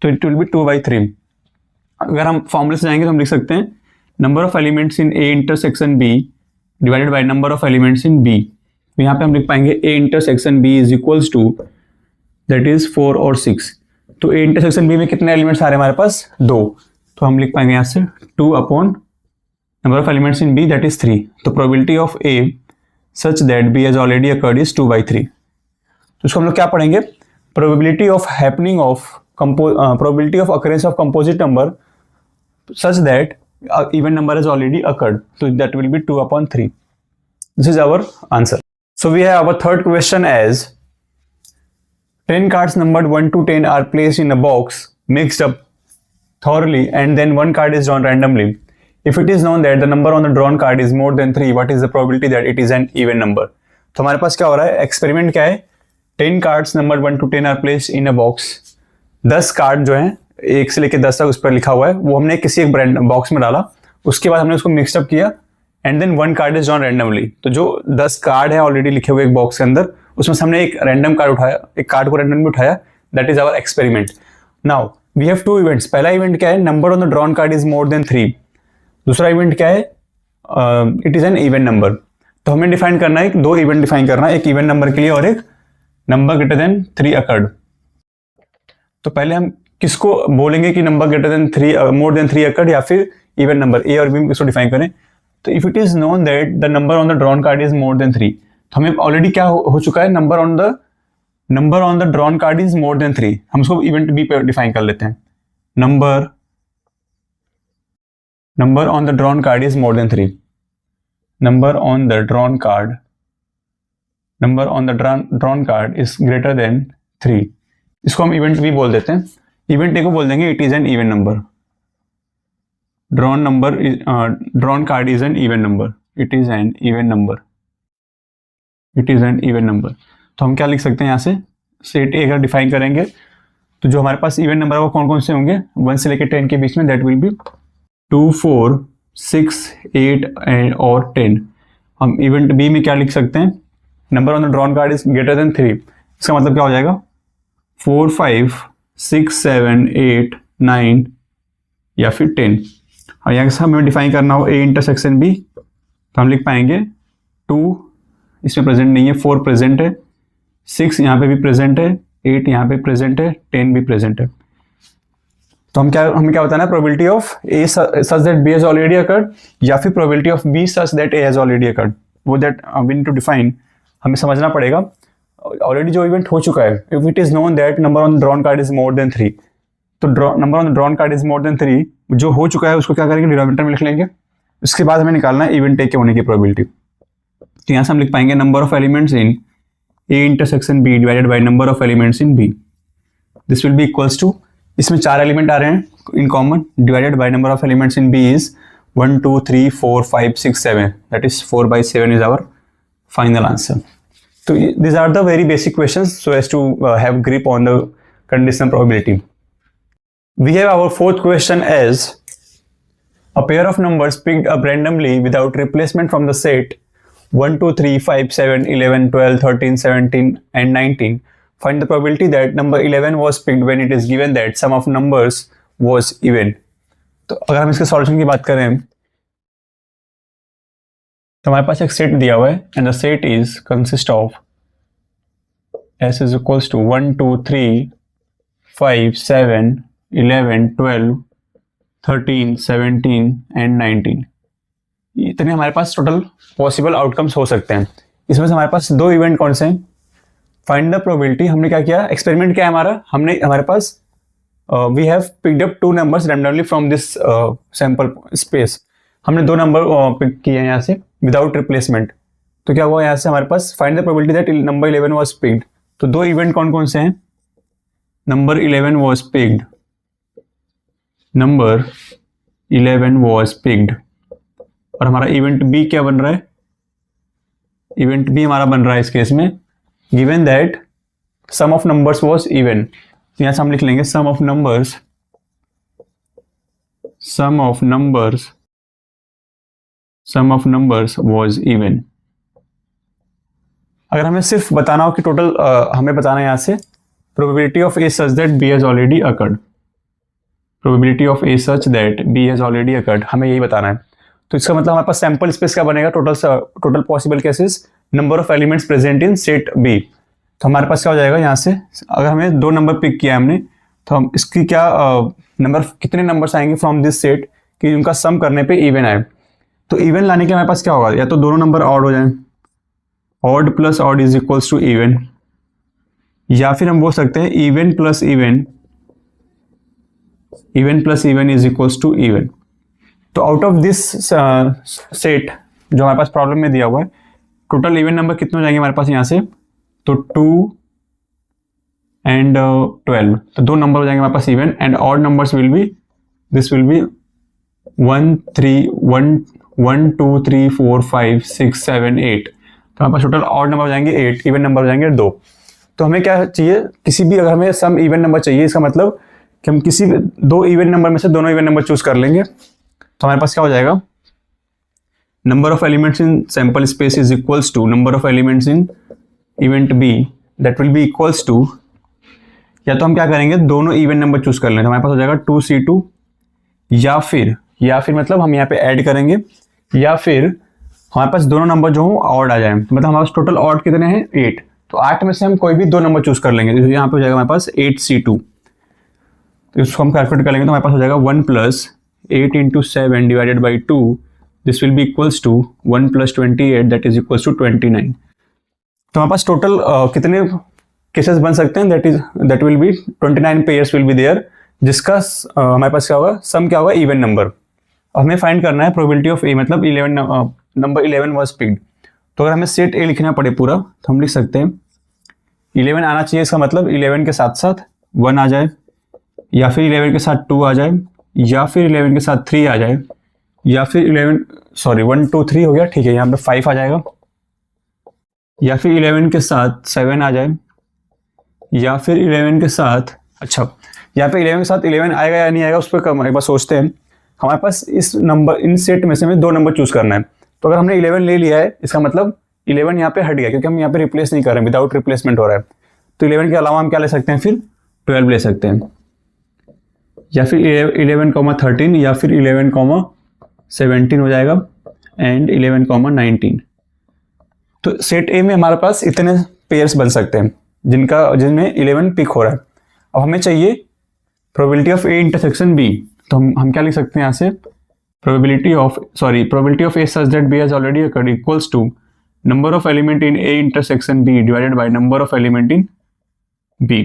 तो इट विल बी 2 by 3. अगर हम फॉर्मूले से जाएंगे तो हम लिख सकते हैं number of elements in A intersection B divided by number of elements in B. तो यहाँ पे हम लिख पाएंगे A intersection B is equals to that is 4 और 6. तो ए इंटरसेक्शन बी में कितने एलिमेंट्स आ रहे हैं हमारे पास, 2. तो हम लिख पाएंगे यहाँ से 2 upon number of elements in B that is 3. तो probability of A such that B has already occurred is 2 by 3. तो इसको हम लोग क्या पढ़ेंगे, probability of happening of probability of occurrence of composite number such that even number has already occurred. So that will be 2 upon 3. This is our answer. So we have our third question as 10 cards numbered 1 to 10 are placed in a box mixed up thoroughly and then one card is drawn randomly. If it is known that the number on the drawn card is more than 3, what is the probability that it is an even number? तो हमारे पास क्या हो रहा है, experiment क्या है, 10 cards numbered 1 to 10 are placed in a box. 10 card जो हैं 1 से लेकर 10 तक उस पर लिखा हुआ है, वो हमने किसी एक ब्रांड बॉक्स में डाला, उसके बाद हमने उसको मिक्सअप किया and then one card is drawn randomly. तो जो 10 कार्ड है ऑलरेडी लिखे हुए एक बॉक्स के अंदर, उसमें से हमने एक रैंडम कार्ड उठाया, एक कार्ड को रैंडमली उठाया, that is our experiment. Now we have 2 events. पहला इवेंट क्या है, number on the drawn card is more than 3. दूसरा इवेंट क्या है, it is an even number. तो हमें डिफाइन करना है, दो इवेंट डिफाइन करना है, एक इवन नंबर के लिए और एक नंबर ग्रेटर देन 3 अकर्ड। तो पहले हम किसको बोलेंगे कि नंबर ग्रेटर देन 3 मोर देन 3 अकर्ड, या फिर इवन नंबर ए और बी में किसको डिफाइन करें। तो if it is known that the number on the drawn card is more than 3, तो हमें ऑलरेडी क्या हो चुका है, number on the drawn card is more than 3, हम उसको इवेंट बी पे डिफाइन कर लेते हैं। Number on the drawn card is more than 3, number on the drawn card is greater than 3, इसको हम इवेंट बी बोल देते हैं। इवेंट ए को बोल देंगे it is an even number, drawn card is an even number, it is an even number. तो हम क्या लिख सकते हैं यहाँ से, सेट ए अगर डिफाइन करेंगे तो जो हमारे पास इवन नंबर है वो कौन कौन से होंगे, 1 से लेकर 10 के बीच में, दैट विल बी 2, 4, 6, 8 और 10। हम इवेंट बी में क्या लिख सकते हैं, number on the drawn card is greater than 3, इसका मतलब क्या हो जाएगा 4, 5, 6, 7, 8, 9 या फिर 10। और यहाँ से हमें डिफाइन करना हो ए इंटरसेक्शन बी, तो हम लिख पाएंगे 2 इसमें प्रेजेंट नहीं है, 4 प्रेजेंट है, 6 यहाँ पे भी प्रेजेंट है, 8 यहाँ पे प्रेजेंट है, 10 भी प्रेजेंट है। तो हमें क्या बताना है, probability of A such that B has already occurred, या फिर probability of B such that A has already occurred, वो that we need to define, हमें समझना पड़ेगा। ऑलरेडी जो इवेंट हो चुका है, if it is known that number on drawn card is more than 3, तो number on drawn card is more than 3 जो हो चुका है उसको क्या करेंगे, डिनोमिनेटर में लिख लेंगे। उसके बाद हमें निकालना है इवेंट ए के होने की प्रोबेबिलिटी। तो यहाँ से हम लिख पाएंगे number of elements in A intersection B divided by number of elements in B, this will be equals to, इसमें 4 एलिमेंट आ रहे हैं in common, divided by number of elements in B is 1, 2, 3, 4, 5, 6, 7, that is 4/7 is our final answer. So these are the very basic questions so as to have grip on the conditional probability. We have our fourth question as a pair of numbers picked up randomly without replacement from the set 1, 2, 3, 5, 7, 11, 12, 13, 17 and 19. Find the probability that number 11 was picked when it is given that sum of numbers was even. तो अगर हम इसके solution की बात करें तो हमारे पास एक सेट दिया हुआ है and the set is consist of S is equals to 1, 2, 3, 5, 7, 11, 12, 13, 17 and 19. इतने हमारे पास टोटल पॉसिबल आउटकम्स हो सकते हैं। इसमें से हमारे पास 2 इवेंट कौन से हैं, फाइंड द प्रोबेबिलिटी। हमने क्या किया, एक्सपेरिमेंट क्या है हमारे पास we have picked up 2 numbers randomly from this sample space. हमने 2 नंबर पिक किए हैं यहाँ से विदाउट रिप्लेसमेंट। तो क्या हुआ यहाँ से हमारे पास find the probability that number 11 was picked. तो 2 इवेंट कौन कौन से हैं, number 11 was picked, number 11 was picked. और हमारा इवेंट बी क्या बन रहा है, इवेंट बी हमारा बन रहा है इस केस में given that sum of numbers was even. यहां से हम लिख लेंगे sum of numbers was even. अगर हमें सिर्फ बताना हो कि टोटल हमें बताना है यहाँ से probability of A such that B has already occurred, probability of A such that B has already occurred, हमें यही बताना है। तो इसका मतलब हमारे पास सैंपल स्पेस क्या बनेगा, total possible cases number of elements present in set B. तो हमारे पास क्या हो जाएगा यहाँ से, अगर हमें 2 नंबर पिक किया हमने तो हम इसकी क्या कितने नंबर्स आएंगे फ्रॉम दिस सेट कि उनका सम करने पे इवन आए। तो इवन लाने के हमारे पास क्या होगा, या तो दोनों नंबर ऑड हो जाए, odd plus odd is equals to even, या फिर हम बोल सकते हैं even plus even is equals to even. तो आउट ऑफ दिस सेट जो हमारे पास प्रॉब्लम में दिया हुआ है, टोटल इवन नंबर कितने हो जाएंगे हमारे पास यहाँ से, तो 2 एंड 12, तो 2 नंबर हो जाएंगे हमारे पास even, and odd numbers will be 1, 2, 3, 4, 5, 6, 7, 8। तो हमारे पास टोटल ऑड नंबर हो जाएंगे 8, इवन नंबर हो जाएंगे 2। तो हमें क्या चाहिए, किसी भी अगर हमें सम इवन नंबर चाहिए, इसका मतलब कि हम किसी 2 इवन नंबर में से दोनों इवन नंबर चूज कर लेंगे। तो हमारे पास क्या हो जाएगा, number of elements in sample space is equals to number of elements in event B, that will be equals to, या तो हम क्या करेंगे दोनों इवन नंबर चूज कर लें, तो हमारे पास हो जाएगा 2C2, या फिर या फिर मतलब हम यहाँ पे ऐड करेंगे, या फिर हमारे पास दोनों नंबर जो हो ऑड आ जाए, मतलब हमारे पास टोटल ऑड कितने हैं 8, तो 8 में से हम कोई भी 2 नंबर चूज कर लेंगे। तो यहाँ पे हो जाएगा हमारे पास 8C2, तो इसको हम कैलकुलेट कर लेंगे तो हमारे पास हो जाएगा 1 + 8 × 7 divided by 2, this will be equals to 1 + 28 that is equals to 29। तो हमारे पास टोटल कितने केसेस बन सकते हैं, that will be 29 pairs will be there, जिसका हमारे पास क्या होगा, सम क्या होगा, इवन नंबर। हमें फाइंड करना है प्रोबेबिलिटी ऑफ ए, मतलब 11 नंबर 11 वाज पिक्ड। तो अगर हमें सेट ए लिखना पड़े पूरा तो हम लिख सकते हैं 11 आना चाहिए, इसका मतलब 11 के साथ साथ 1 आ जाए, या फिर 11 के साथ 2 आ जाए, या फिर 11 के साथ 3 आ जाए, या फिर 1 2 3 हो गया, ठीक है, यहाँ पे 5 आ जाएगा, या फिर 11 के साथ 7 आ जाए, या फिर 11 के साथ, अच्छा यहाँ पे 11 के साथ 11 आएगा या नहीं आएगा उस पर एक बार सोचते हैं। हमारे पास इस नंबर, इन सेट में से हमें 2 नंबर चूज करना है। तो अगर हमने 11 ले लिया है, इसका मतलब 11 यहाँ पे हट गया, क्योंकि हम यहाँ पे रिप्लेस नहीं कर रहे हैं, विदाउट रिप्लेसमेंट हो रहा है। तो 11 के अलावा हम क्या ले सकते हैं, फिर 12 ले सकते हैं, या फिर 11,13, या फिर 11,17 हो जाएगा, एंड 11,19। तो सेट ए में हमारे पास इतने पेयर्स बन सकते हैं जिनमें 11 पिक हो रहा है। अब हमें चाहिए probability of A intersection B, तो हम क्या लिख सकते हैं यहाँ से, probability of A such that B has already occurred equals to number of element in A intersection B divided by number of element in B.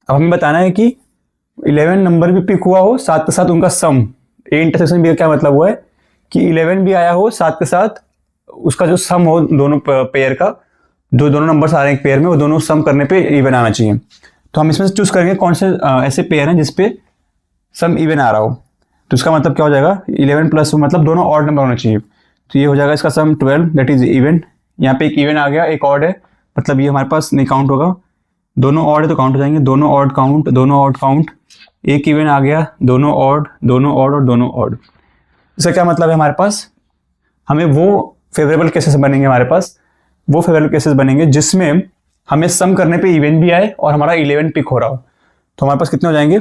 अब हमें बताना है कि 11 नंबर भी पिक हुआ हो, साथ के साथ उनका सम, ए इंटरसेक्शन बी का क्या मतलब हुआ है कि 11 भी आया हो, साथ के साथ उसका जो सम हो दोनों पेयर का, जो दोनों नंबर्स आ रहे हैं एक पेयर में, वो दोनों सम करने पे इवन आना चाहिए। तो हम इसमें से चूज करेंगे कौन से ऐसे पेयर हैं जिसपे सम इवन आ रहा हो। तो इसका मतलब क्या हो जाएगा, 11 प्लस मतलब दोनों ऑड नंबर होने चाहिए। तो ये हो जाएगा इसका सम 12, दैट इज इवन। यहाँ पे एक इवन आ गया, एक ऑड है, मतलब ये हमारे पास नहीं काउंट होगा। दोनों ऑड है तो काउंट हो जाएंगे, दोनों ऑड काउंट। एक इवन आ गया, दोनों ऑड और दोनों ऑड। इसका क्या मतलब है, हमारे पास हमें वो फेवरेबल केसेस बनेंगे, हमारे पास वो फेवरेबल केसेस बनेंगे जिसमें हमें सम करने पे इवन भी आए और हमारा 11 पिक हो रहा हो। तो हमारे पास कितने हो जाएंगे,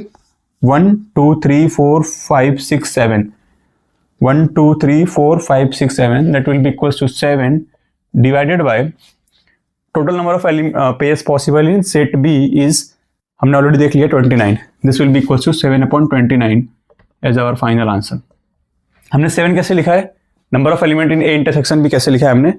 1 2 3 4 5 6 7, 1 2 3 4 5 6 7, that will be equals to 7 divided by total number of pairs possible in set B is, हमने ऑलरेडी देख लिया 29, this will be equals to 7/29 as our final answer. हमने 7 कैसे लिखा है, number of element in A intersection भी कैसे लिखा है हमने,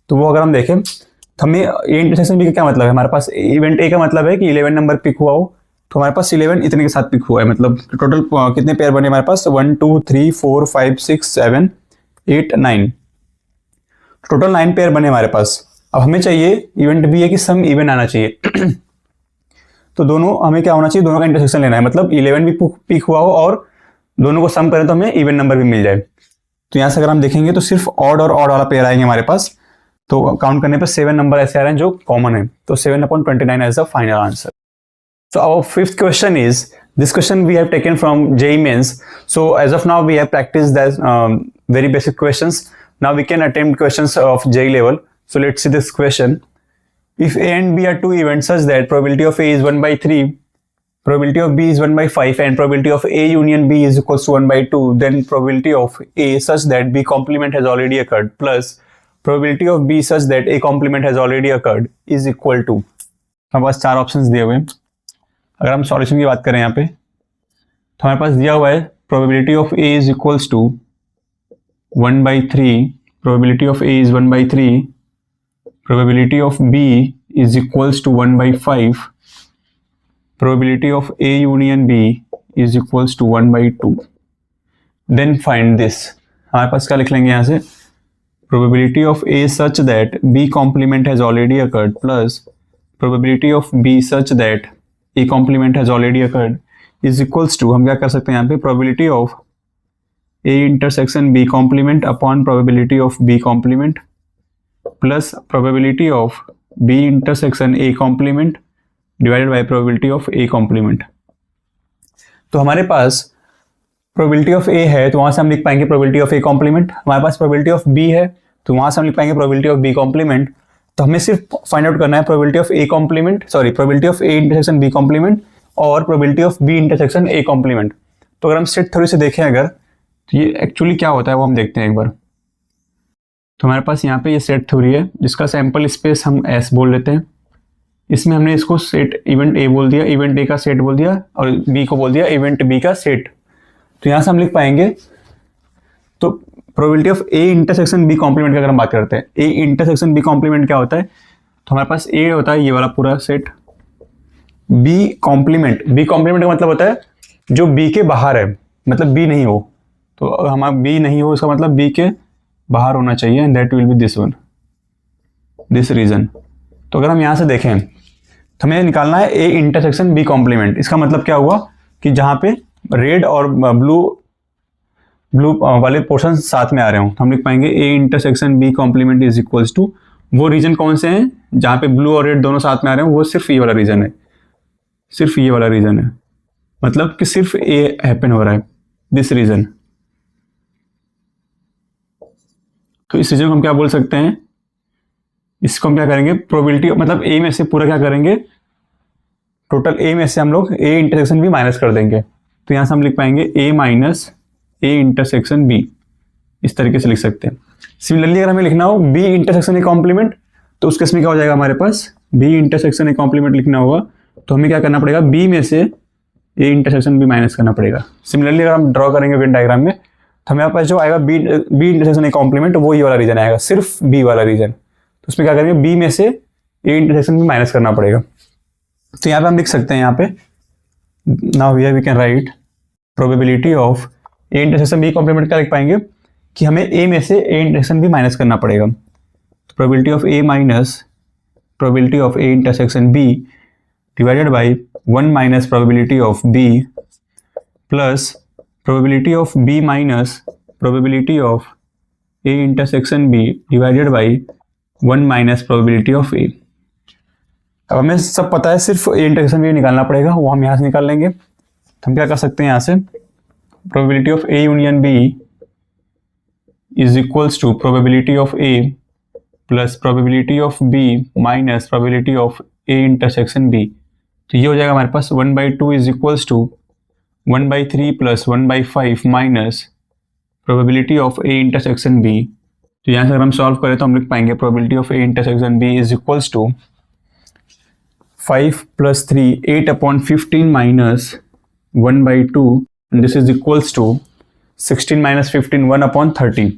तो वो अगर हम देखें तो हमें ए इंटरसेक्शन बी का क्या मतलब है, हमारे पास इवेंट ए का मतलब है कि 11 नंबर पिक हुआ हो, तो हमारे पास 11 इतने के साथ पिक हुआ है, मतलब टोटल कितने पेयर बने हमारे पास, 1 2 3 4 5 6 7 8 9, टोटल 9 पेयर बने हमारे पास। अब हमें चाहिए, इवेंट बी है कि सम इवन आना चाहिए तो दोनों हमें क्या होना चाहिए, दोनों का इंटरसेक्शन लेना है, मतलब 11 भी पिक हुआ हो और दोनों को सम करें तो हमें इवन नंबर भी मिल जाए। तो यहाँ से अगर हम देखेंगे तो सिर्फ ऑड और ऑड वाला पेयर आएंगे हमारे पास, तो काउंट करने पर 7 नंबर ऐसे आ रहे हैं जो कॉमन है, तो 7/29 as the final answer. So our fifth question is, this question we have taken from JEE Mains. So as of now we have practiced that very basic questions. Now we can attempt questions of JEE level. So let's see this question. If A and B are two events such that probability of A is 1/3, probability of B is 1/5 and probability of A union B is equals to 1/2, then probability of A such that B complement has already occurred plus probability of B such that A complement has already occurred is equal to, हमारे पास 4 options दिए हुए हैं। अगर हम solution की बात करें यहाँ पे, तो हमारे पास दिया हुआ है probability of A is equals to 1/3, probability of A is 1/3, probability of B is equals to 1/5, probability of A union B is equals to 1/2। Then find this, हमारे पास क्या लिख लेंगे यहाँ से, probability of A such that B complement has already occurred plus probability of B such that A complement has already occurred is equals to, हम क्या कर सकते हैं यहाँ पे, probability of A intersection B complement upon probability of B complement plus probability of B intersection A complement divided by probability of A complement। तो हमारे पास probability of A है तो वहाँ से हम लिख पाएंगे probability of A complement, हमारे पास probability of B है तो वहाँ से हम लिख पाएंगे probability of B complement। तो हमें सिर्फ फाइंड आउट करना है probability of A complement, probability of A intersection B complement और probability of B intersection A complement. तो अगर हम सेट थ्योरी से देखें अगर, तो ये एक्चुअली क्या होता है वो हम देखते हैं एक बार। तो हमारे पास यहाँ पे ये सेट थ्योरी है जिसका सैम्पल स्पेस हम एस बोल लेते हैं। इसमें हमने इसको सेट इवेंट ए बोल दिया, इवेंट ए का सेट बोल दिया, और बी को बोल दिया इवेंट बी का सेट। तो यहाँ से हम लिख पाएंगे, तो probability of A intersection B complement की अगर हम बात करते हैं, ए इंटरसेक्शन बी कॉम्प्लीमेंट क्या होता है, तो हमारे पास ए होता है ये वाला पूरा सेट, बी कॉम्प्लीमेंट का मतलब होता है जो बी के बाहर है, मतलब बी नहीं हो, तो हमारा बी नहीं हो इसका मतलब बी के बाहर होना चाहिए, and that will be this one, this region. तो अगर हम यहाँ से देखें तो हमें निकालना है ए इंटरसेक्शन बी कॉम्प्लीमेंट। इसका मतलब क्या हुआ कि जहाँ पे रेड और ब्लू वाले पोर्शन साथ में आ रहे हो, तो हम लिख पाएंगे A intersection B complement is equals to, वो रीजन कौन से हैं जहाँ पे ब्लू और रेड दोनों साथ में आ रहे हैं, वो सिर्फ ये वाला रीजन है, सिर्फ ये वाला रीजन है, मतलब कि सिर्फ ए हैपन हो रहा है, दिस रीजन। तो इस रीजन को हम क्या बोल सकते हैं, इसको हम क्या करेंगे, प्रोबेबिलिटी मतलब ए में से पूरा क्या करेंगे, टोटल ए में से हम लोग ए इंटरसेक्शन बी माइनस कर देंगे। तो यहाँ से हम लिख पाएंगे ए माइनस ए इंटरसेक्शन बी, इस तरीके से लिख सकते हैं। सिमिलरली अगर हमें लिखना हो बी इंटरसेक्शन ए कॉम्प्लीमेंट, तो उस केस में क्या हो जाएगा, हमारे पास बी इंटरसेक्शन ए कॉम्प्लीमेंट लिखना होगा, तो हमें क्या करना पड़ेगा, बी में से ए इंटरसेक्शन बी माइनस करना पड़ेगा। सिमिलरली अगर हम ड्रॉ करेंगे वेन डायग्राम में, तो हमारे पास जो आएगा बी इंटरसेक्शन ए कॉम्प्लीमेंट, वो ये वाला रीजन आएगा, सिर्फ बी वाला रीजन। तो उसमें क्या करेंगे, बी में से ए इंटरसेक्शन बी माइनस करना पड़ेगा। तो यहाँ पे हम लिख सकते हैं, यहाँ पे now here we can write probability of A intersection B complement क्या लिख पाएंगे कि हमें ए में से ए इंटरसेक्शन बी माइनस करना पड़ेगा। तो probability of A minus probability of A intersection B divided by 1 minus probability of B plus probability of B minus probability of A intersection B divided by 1 minus probability of A. अब हमें सब पता है, सिर्फ ए intersection B निकालना पड़ेगा, वो हम यहाँ से निकाल लेंगे। तो हम क्या कर सकते हैं, यहाँ से probability of A union B is equals to probability of A plus probability of B minus probability of A intersection B. तो ये हो जाएगा हमारे पास 1/2 is equals to 1/3 plus 1/5 minus probability of A intersection B. तो यहाँ से अगर हम सॉल्व करें तो हम लिख पाएंगे probability of A intersection B is equals to 5 + 3 8/15 minus 1/2, this is equals to 16 minus 15 1/30.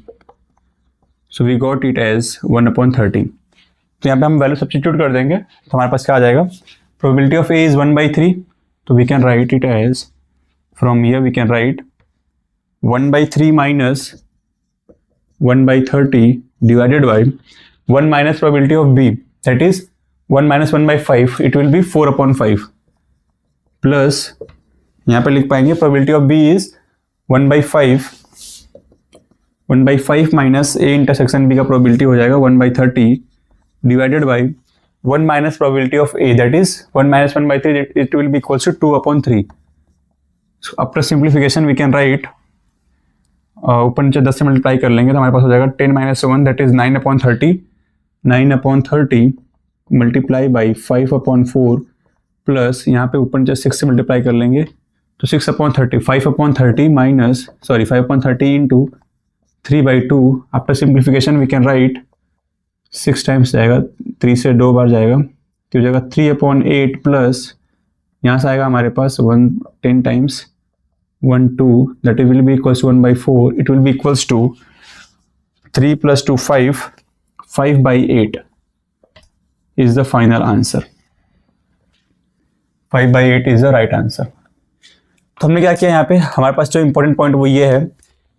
So we got it as 1/30. तो यहाँ पे हम वैल्यू सब्स्टिट्यूट कर देंगे, तो हमारे पास क्या आ जाएगा, प्रोबेबिलिटी ऑफ ए इज 1/3, तो we can write it as, from here we can write 1/3 minus 1/30 divided by 1 minus probability of B, that is 1 minus 1/5, it will be 4/5 plus यहाँ पे लिख पाएंगे probability of B is 1/5 minus A intersection B का probability हो जाएगा 1/30 divided by 1 minus probability of A, that is 1 minus 1/3, it will be equals to 2/3। So after simplification we can write, ऊपर नीचे 10 से मल्टीप्लाई कर लेंगे तो हमारे पास हो जाएगा 10 - 1, that is 9/30, 9/30 multiply by 5/4 plus यहाँ पे ऊपर नीचे 6 से मल्टीप्लाई कर लेंगे तो 6/30, 5/30 minus 5/30 into 3/2। After simplification we can write 6 times जाएगा, 3 से 2 बार जाएगा, तो हो जाएगा 3/8 प्लस यहाँ से आएगा हमारे पास 10 times 1 2, that will be equals to 1/4, it will be equals to 3 + 2 5, 5/8 is the final answer. 5/8 is the right answer. तो हमने क्या किया यहाँ पे, हमारे पास जो इंपॉर्टेंट पॉइंट वो ये है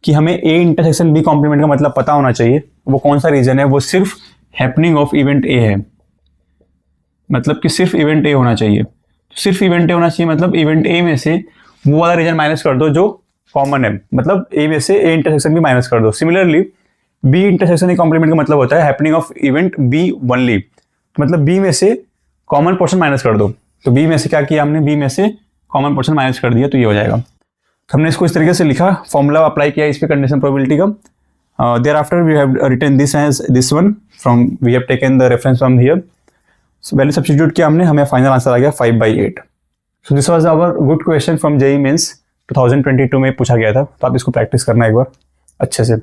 कि हमें ए इंटरसेक्शन बी कॉम्प्लीमेंट का मतलब पता होना चाहिए, वो कौन सा रीजन है, वो सिर्फ हैपनिंग ऑफ इवेंट ए है, मतलब कि सिर्फ इवेंट ए होना चाहिए। तो सिर्फ इवेंट ए होना चाहिए मतलब इवेंट ए में से वो वाला रीजन माइनस कर दो जो कॉमन है, मतलब ए में से ए इंटरसेक्शन भी माइनस कर दो। Similarly B intersection A complement का मतलब होता है happening of event B only, मतलब बी में से कॉमन पोर्शन माइनस कर दो। तो बी में से क्या किया हमने, बी में से कॉमन पोर्शन माइनस कर दिया, तो ये हो जाएगा। तो हमने इसको इस तरीके से लिखा, फॉर्मूला अप्लाई किया इस पे कंडीशन प्रोबेबिलिटी का। There after we have written this as this one, from we have taken the reference from here, so value substitute किया हमने, हमें फाइनल आंसर आ गया 5/8। So this was our good question from JEE Mains 2022 में पूछा गया था, तो आप इसको प्रैक्टिस करना एक बार अच्छे से.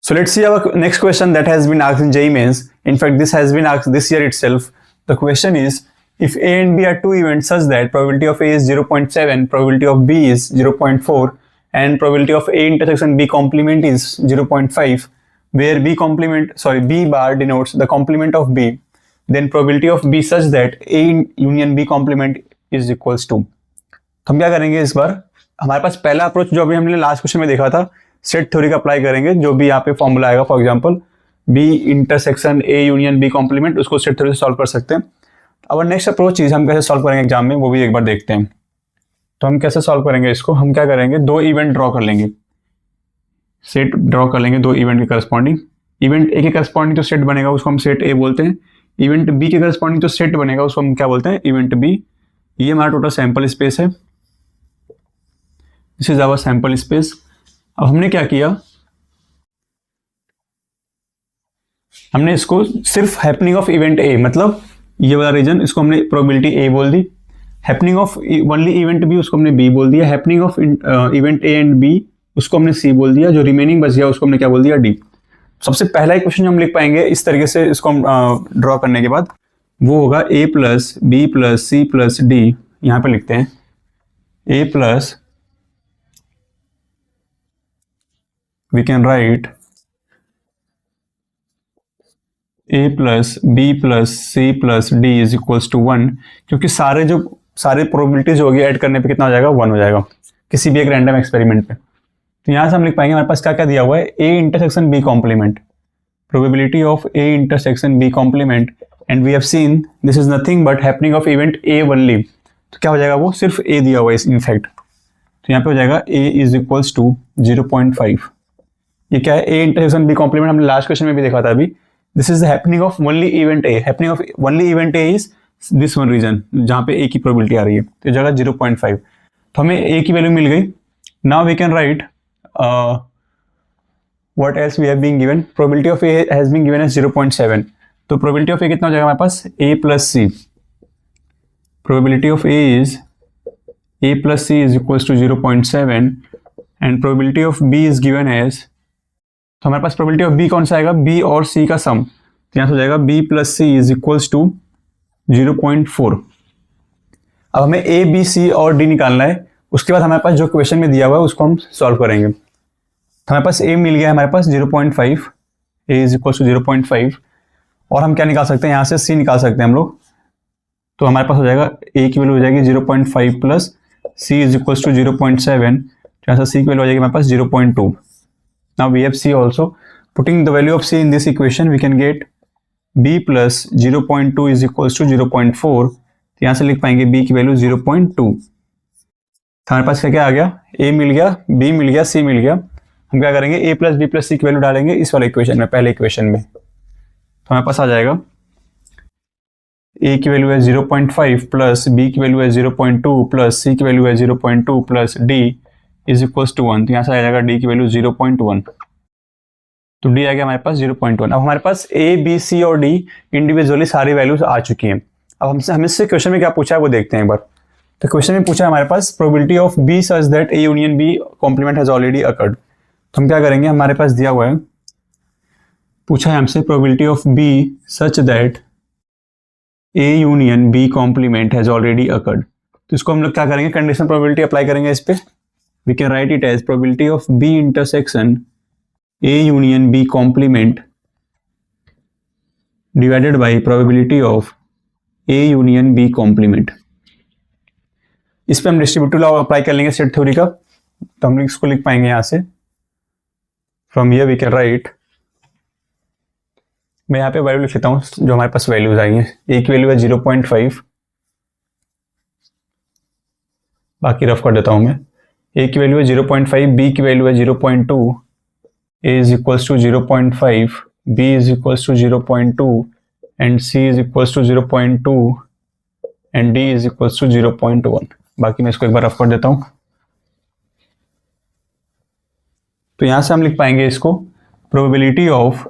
So let's see our next question that has been asked in JEE Mains. In fact, this has been asked this year itself. The question is, if A and B are two events such that probability of A is 0.7, probability of B is 0.4, and probability of A intersection B complement is 0.5, where B bar denotes the complement of B, then probability of B such that A union B complement is equals to. तो हम क्या करेंगे इस बार, हमारे पास पहला approach जो अभी हमने लास्ट क्वेश्चन में देखा था, सेट थ्योरी का अप्लाई करेंगे. जो भी यहाँ पे फॉर्मूला आएगा, for example B intersection A union B complement, उसको सेट थ्योरी से सॉल्व कर सकते हैं. अब नेक्स्ट अप्रोच चीज हम कैसे सॉल्व करेंगे एग्जाम में, वो भी एक बार देखते हैं. तो हम कैसे सॉल्व करेंगे इसको, हम क्या करेंगे, दो इवेंट ड्रॉ कर लेंगे, सेट ड्रॉ कर लेंगे दो इवेंट के करस्पॉन्डिंग. इवेंट ए के करस्पॉन्डिंग जो सेट बनेगा उसको हम सेट ए बोलते हैं. इवेंट बी के करस्पॉन्डिंग जो सेट बनेगा उसको हम क्या बोलते हैं, इवेंट बी. ये हमारा टोटल सैंपल स्पेस है. This is our sample space. अब हमने क्या किया, हमने इसको सिर्फ हैपनिंग ऑफ इवेंट ए, मतलब ये वाला रीजन, इसको हमने प्रोबेबिलिटी ए बोल दी. Happening of only event B, उसको हमने बी बोल दिया. Happening of event A and B, उसको हमने सी बोल दिया. जो रिमेनिंग बच गया उसको हमने क्या बोल दिया, डी. सबसे पहला एक क्वेश्चन जो हम लिख पाएंगे इस तरीके से, इसको हम ड्रॉ करने के बाद, वो होगा A plus B plus C plus D. यहाँ पे लिखते हैं A plus, we can write a plus b plus c plus d is equals to 1, क्योंकि सारे प्रोबेबिलिटीज होगी ऐड करने पे कितना हो जाएगा, 1 हो जाएगा किसी भी एक रैंडम एक्सपेरिमेंट पे. तो यहाँ से हम लिख पाएंगे, हमारे पास क्या क्या दिया हुआ है, a intersection b complement, probability of a intersection b complement, and we have seen this is nothing but happening of event a only. तो क्या हो जाएगा, वो सिर्फ a दिया हुआ है इनफैक्ट. तो यहाँ पे हो जाएगा a इज इक्वल्स टू 0.5. ये क्या है, ए इंटरसेक्शन बी कॉम्प्लीमेंट, हमने लास्ट क्वेश्चन में भी देखा था अभी. This is the happening of only event A. Happening of only event A is this one region, जहां पे ए की प्रोबेबिलिटी आ रही है. तो जगह 0.5. तो हमें ए की वैल्यू मिल गई. Now we can write what else we have been given. Probability of A has been given as 0.7. तो प्रोबेबिलिटी ऑफ ए कितना हो जाएगा हमारे पास, A plus C. Probability of A is A plus C is equals to 0.7 and probability of B is given as, तो हमारे पास probability of B कौन सा आएगा, बी और सी का सम. तो यहाँ से हो जाएगा B plus C is equals to 0.4. अब हमें ए बी सी और डी निकालना है. उसके बाद हमारे पास जो क्वेश्चन में दिया हुआ है उसको हम सॉल्व करेंगे. तो हमारे पास ए मिल गया है, हमारे पास 0.5, ए इज इक्वल्स टू 0.5. और हम क्या निकाल सकते हैं, यहाँ से सी निकाल सकते हैं हम लोग. तो हमारे पास हो जाएगा ए की वैल्यू हो जाएगी 0.5 plus C is equals to 0.7. यहाँ से सी की वैल्यू हो जाएगी हमारे पास 0.2. Now we have C also. Putting the value of C in this equation, we can get B plus 0.2 is equals to 0.4. तो यहाँ से लिख पाएंगे B की वैल्यू 0.2. हमारे पास क्या क्या आ गया, A मिल गया, B मिल गया, C मिल गया. हम क्या करेंगे, A plus B plus C की वैल्यू डालेंगे इस वाले इक्वेशन में, पहले इक्वेशन में. तो हमारे पास आ जाएगा A की वैल्यू है 0.5 प्लस B की वैल्यू है 0.2 प्लस C की वैल्यू है 0.2 plus D is equals to 1. तो यहाँ से आ जाएगा डी की वैल्यू 0.1. तो डी आ गया हमारे पास 0.1. अब हमारे पास ए बी सी और डी इंडिविजुअली सारी वैल्यूज आ चुकी हैं. अब हमसे क्वेश्चन में क्या पूछा है वो देखते हैं एक बार. तो क्वेश्चन में पूछा है हमारे पास probability of B such that A union B complement has already occurred. तो हम क्या करेंगे, हमारे पास दिया हुआ है, पूछा है हमसे probability of B such that A union B complement has already occurred. तो इसको हम लोग क्या करेंगे, कंडीशनल प्रोबेबिलिटी अप्लाई करेंगे इस पे. We can write it as probability of B intersection A union B complement divided by probability of A union B complement. इस पे हम डिस्ट्रीब्यूटिव लॉ अप्लाई कर लेंगे सेट थ्योरी का. तो हम इसको लिख पाएंगे यहाँ से, from here we can write, मैं यहाँ पे वैल्यू लिख लेता हूँ जो हमारे पास वैल्यूज आई हैं. ए की वैल्यू है 0.5, बाकी रफ कर देता हूँ मैं. ए की वैल्यू है 0.5, बी की वैल्यू है 0.2, A is equals to 0.5, B is equals to 0.2 and C is equals to 0.2 and D is equals to 0.1. बाकी मैं इसको एक बार रफ कर देता हूं. तो यहां से हम लिख पाएंगे इसको, probability of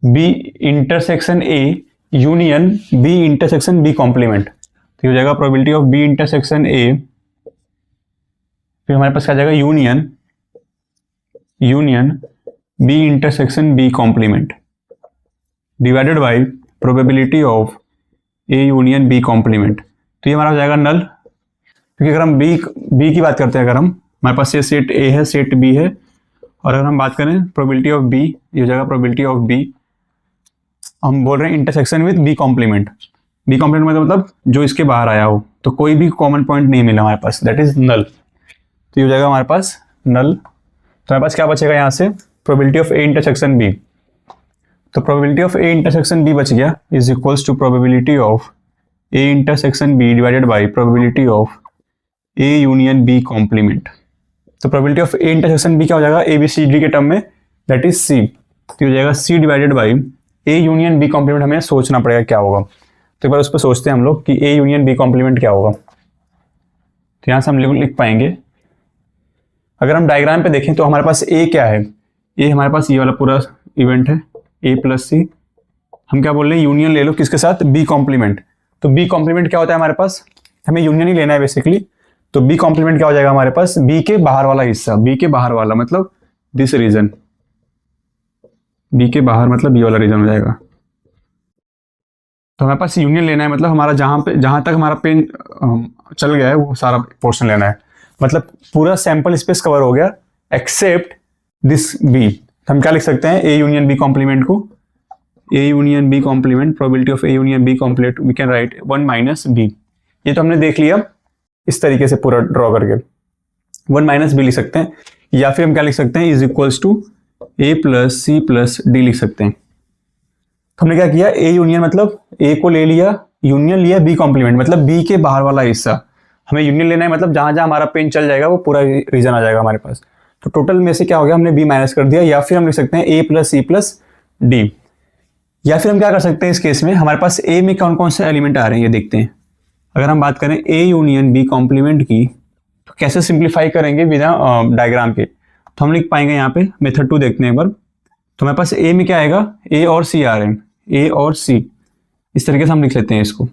B intersection A union B intersection B complement. तो हो जाएगा probability of B intersection A फिर हमारे पास क्या आ जाएगा union B intersection B complement divided by probability of A union B complement. तो ये हमारा हो जाएगा नल, क्योंकि अगर हम बी की बात करते हैं, अगर हम हमारे पास ये सेट ए है, सेट बी है, और अगर हम बात करें प्रोबेबिलिटी ऑफ बी, ये हो जाएगा प्रोबेबिलिटी ऑफ बी, हम बोल रहे हैं intersection with B complement. B complement मतलब जो इसके बाहर आया हो, तो कोई भी कॉमन पॉइंट नहीं मिला हमारे पास, दैट इज नल। तो ये हो जाएगा हमारे पास नल। तो हमारे पास क्या बचेगा यहाँ से, probability of A intersection B. तो probability of A intersection B बच गया is equals to probability of A intersection B divided by probability of A union B complement. तो probability of A intersection B क्या हो जाएगा, A B C D के term में, that is C. तो हो जाएगा C divided by A union B complement. हमें सोचना पड़ेगा क्या होगा, तो एक बार उस पर सोचते हैं हम लोग कि ए यूनियन बी कॉम्प्लीमेंट क्या होगा। तो यहाँ से हम लिख पाएंगे, अगर हम डायग्राम पे देखें तो हमारे पास ए क्या है, ए हमारे पास ये वाला पूरा इवेंट है ए प्लस सी। हम क्या बोल रहे हैं, यूनियन ले लो किसके साथ, बी कॉम्प्लीमेंट। तो बी कॉम्प्लीमेंट क्या होता है हमारे पास, हमें यूनियन ही लेना है बेसिकली। तो बी कॉम्प्लीमेंट क्या हो जाएगा हमारे पास, बी के बाहर वाला हिस्सा, बी के बाहर वाला मतलब दिस रीजन, बी के बाहर मतलब ये वाला रीजन हो जाएगा। तो हमारे पास यूनियन लेना है, मतलब हमारा जहां तक हमारा पेन चल गया है वो सारा पोर्शन लेना है, मतलब पूरा सैंपल स्पेस कवर हो गया एक्सेप्ट दिस बी। हम क्या लिख सकते हैं, ए यूनियन बी कॉम्प्लीमेंट को, A union B complement, probability of A union B complement we can write 1 minus B. ये तो हमने देख लिया इस तरीके से पूरा ड्रॉ करके 1 माइनस बी लिख सकते हैं, या फिर हम क्या लिख सकते हैं, is equals to A plus C plus D लिख सकते हैं। तो हमने क्या किया, ए यूनियन मतलब ए को ले लिया, यूनियन लिया बी कॉम्प्लीमेंट मतलब बी के बाहर वाला हिस्सा। हमें यूनियन लेना है मतलब जहां जहां हमारा पेन चल जाएगा वो पूरा रीजन आ जाएगा हमारे पास। तो टोटल में से क्या हो गया, हमने बी माइनस कर दिया, या फिर हम लिख सकते हैं A plus C plus D. या फिर हम क्या कर सकते हैं इस केस में, हमारे पास ए में कौन कौन से एलिमेंट आ रहे हैं ये देखते हैं। अगर हम बात करें ए यूनियन बी कॉम्प्लीमेंट की, तो कैसे सिंप्लीफाई करेंगे बिना डायग्राम के, तो हम लिख पाएंगे यहाँ पे मेथड 2 देखते हैं एक बार। तो हमारे पास ए में क्या आएगा, ए और सी आ रहे हैं, ए और सी, इस तरीके से हम लिख लेते हैं इसको।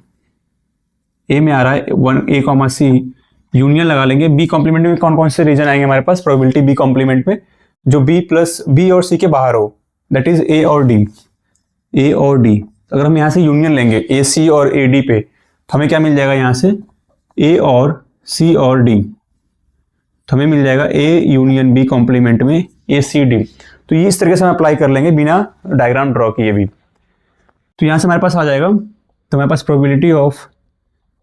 ए में आ रहा है 1 ए कॉमा सी, यूनियन लगा लेंगे। बी कॉम्प्लीमेंट में कौन कौन से रीजन आएंगे हमारे पास, प्रोबेबिलिटी बी कॉम्प्लीमेंट में जो बी प्लस बी और सी के बाहर हो, दैट इज ए और डी, ए और डी। अगर हम यहाँ से यूनियन लेंगे ए सी और ए डी पे, तो हमें क्या मिल जाएगा यहाँ से, ए और सी और डी। तो हमें मिल जाएगा ए यूनियन बी कॉम्प्लीमेंट में ए सी डी। तो ये इस तरीके से हम अप्लाई कर लेंगे बिना डायग्राम ड्रॉ किए भी। तो यहाँ से हमारे पास आ जाएगा, तो हमारे पास probability of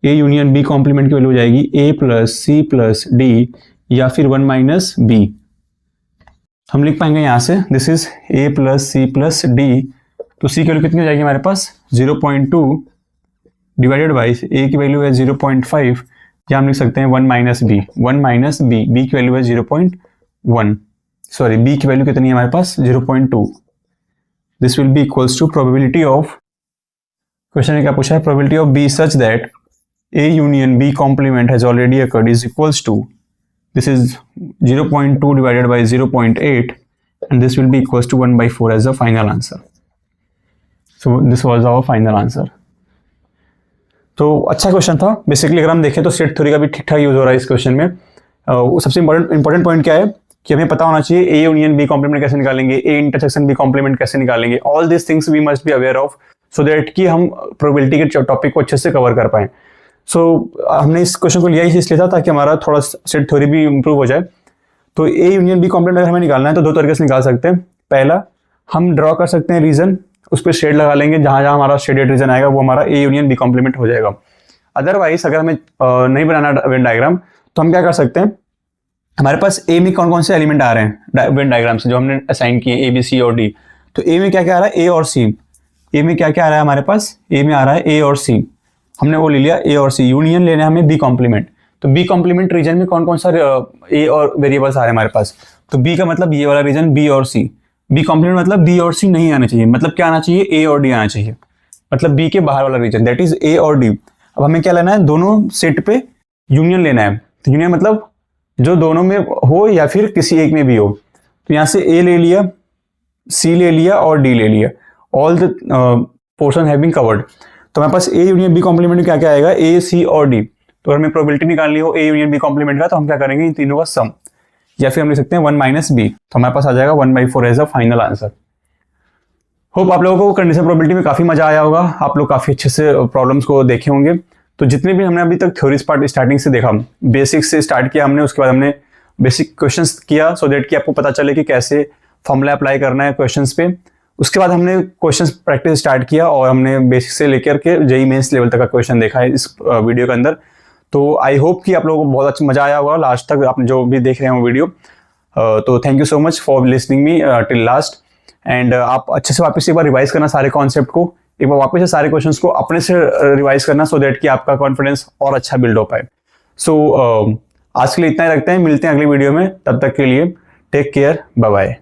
A union B complement की वैल्यू हो जाएगी A plus C plus D, या फिर 1 माइनस बी। हम लिख पाएंगे यहाँ से this is A plus C plus D. तो सी की वैल्यू कितनी हो जाएगी हमारे पास, 0.2 डिवाइडेड बाई ए की वैल्यू है 0.5, या हम लिख सकते हैं 1 minus B, 1 minus B, B की वैल्यू है 0.1, सॉरी बी की वैल्यू कितनी है हमारे पास 0.2। This will be equals to probability of, question में क्या पूछा है, probability of B such that A union B complement has already occurred is equals to, this is 0.2 divided by 0.8 and this will be equals to 1/4 as the final answer. So this was our final answer. तो अच्छा question था basically. अगर हम देखें तो set theory का भी ठीक ठाक यूज हो रहा है इस क्वेश्चन में। सबसे इंपॉर्टेंट पॉइंट क्या है कि हमें पता होना चाहिए ए यूनियन बी कॉम्प्लीमेंट कैसे निकालेंगे, ए इंटरसेक्शन बी कॉम्प्लीमेंट कैसे निकालेंगे। All this things we must be aware of so that कि हम प्रोबेबिलिटी के टॉपिक को अच्छे से कवर कर पाएं। हमने इस क्वेश्चन को लिया ही इसलिए था ताकि हमारा थोड़ा सेट थ्योरी भी इंप्रूव हो जाए। तो ए यूनियन बी कॉम्प्लीमेंट अगर हमें निकालना है तो 2 तरीके से निकाल सकते हैं। पहला, हम ड्रॉ कर सकते हैं रीजन, उस पर शेड लगा लेंगे, जहां जहां हमारा शेडेड रीजन आएगा वो हमारा ए यूनियन बी कॉम्प्लीमेंट हो जाएगा। अदरवाइज अगर हमें नहीं बनाना वेन डायग्राम तो हम क्या कर सकते हैं, हमारे पास ए में कौन कौन से एलिमेंट आ रहे हैं वेन डायग्राम से जो हमने असाइन किए ए बी सी और डी। तो ए में क्या क्या आ रहा है, ए और सी। ए में क्या क्या आ रहा है हमारे पास, ए में आ रहा है ए और सी, हमने वो ले लिया ए और सी। यूनियन लेना है हमें बी कॉम्प्लीमेंट। तो बी कॉम्प्लीमेंट रीजन में कौन कौन सा ए और वेरिएबल्स आ रहे हैं हमारे पास, तो बी का मतलब ये वाला रीजन बी और सी। बी कॉम्प्लीमेंट मतलब बी और सी नहीं आना चाहिए, मतलब क्या आना चाहिए, ए और डी आना चाहिए, मतलब बी के बाहर वाला रीजन दैट इज ए और डी। अब हमें क्या लेना है, दोनों सेट पे यूनियन लेना है। तो यूनियन मतलब जो दोनों में हो या फिर किसी एक में भी हो। तो यहाँ से ए ले लिया, सी ले लिया और डी ले लिया, all the portion have been covered. तो हमारे पास ए यूनियन बी कॉम्प्लीमेंट में क्या क्या आएगा, ए सी और डी। तो अगर हमें प्रोबेबिलिटी निकालनी हो ए यूनियन बी कॉम्प्लीमेंट का, तो हम क्या करेंगे, इन तीनों का सम, या फिर हम लिख सकते हैं 1 माइनस बी, तो हमारे पास आ जाएगा 1/4 as a final answer. Hope आप लोगों को कंडीशनल प्रोबेबिलिटी में काफी मजा आया होगा, आप लोग काफी अच्छे से प्रॉब्लम्स को देखे होंगे। तो जितने भी हमने अभी तक थ्योरीज पार्ट स्टार्टिंग से देखा, बेसिक से स्टार्ट किया हमने, उसके बाद हमने बेसिक क्वेश्चंस किया सो दैट कि आपको पता चले कि कैसे फॉर्मूला अप्लाई करना है क्वेश्चंस पे। उसके बाद हमने क्वेश्चंस प्रैक्टिस स्टार्ट किया और हमने बेसिक से लेकर के जेईई मेंस लेवल तक का क्वेश्चन देखा है इस वीडियो के अंदर। तो आई होप कि आप लोगों को बहुत अच्छा मजा आया होगा लास्ट तक, आप जो भी देख रहे हैं वो वीडियो। तो thank you so much for listening me till last. And आप अच्छे से वापस एक बार रिवाइज करना सारे कॉन्सेप्ट को, एक बार वापस से सारे क्वेश्चंस को अपने से रिवाइज करना सो दैट कि आपका कॉन्फिडेंस और अच्छा बिल्ड हो पाए। सो आज के लिए इतना ही रखते हैं, मिलते हैं अगली वीडियो में, तब तक के लिए टेक केयर, बाय बाय।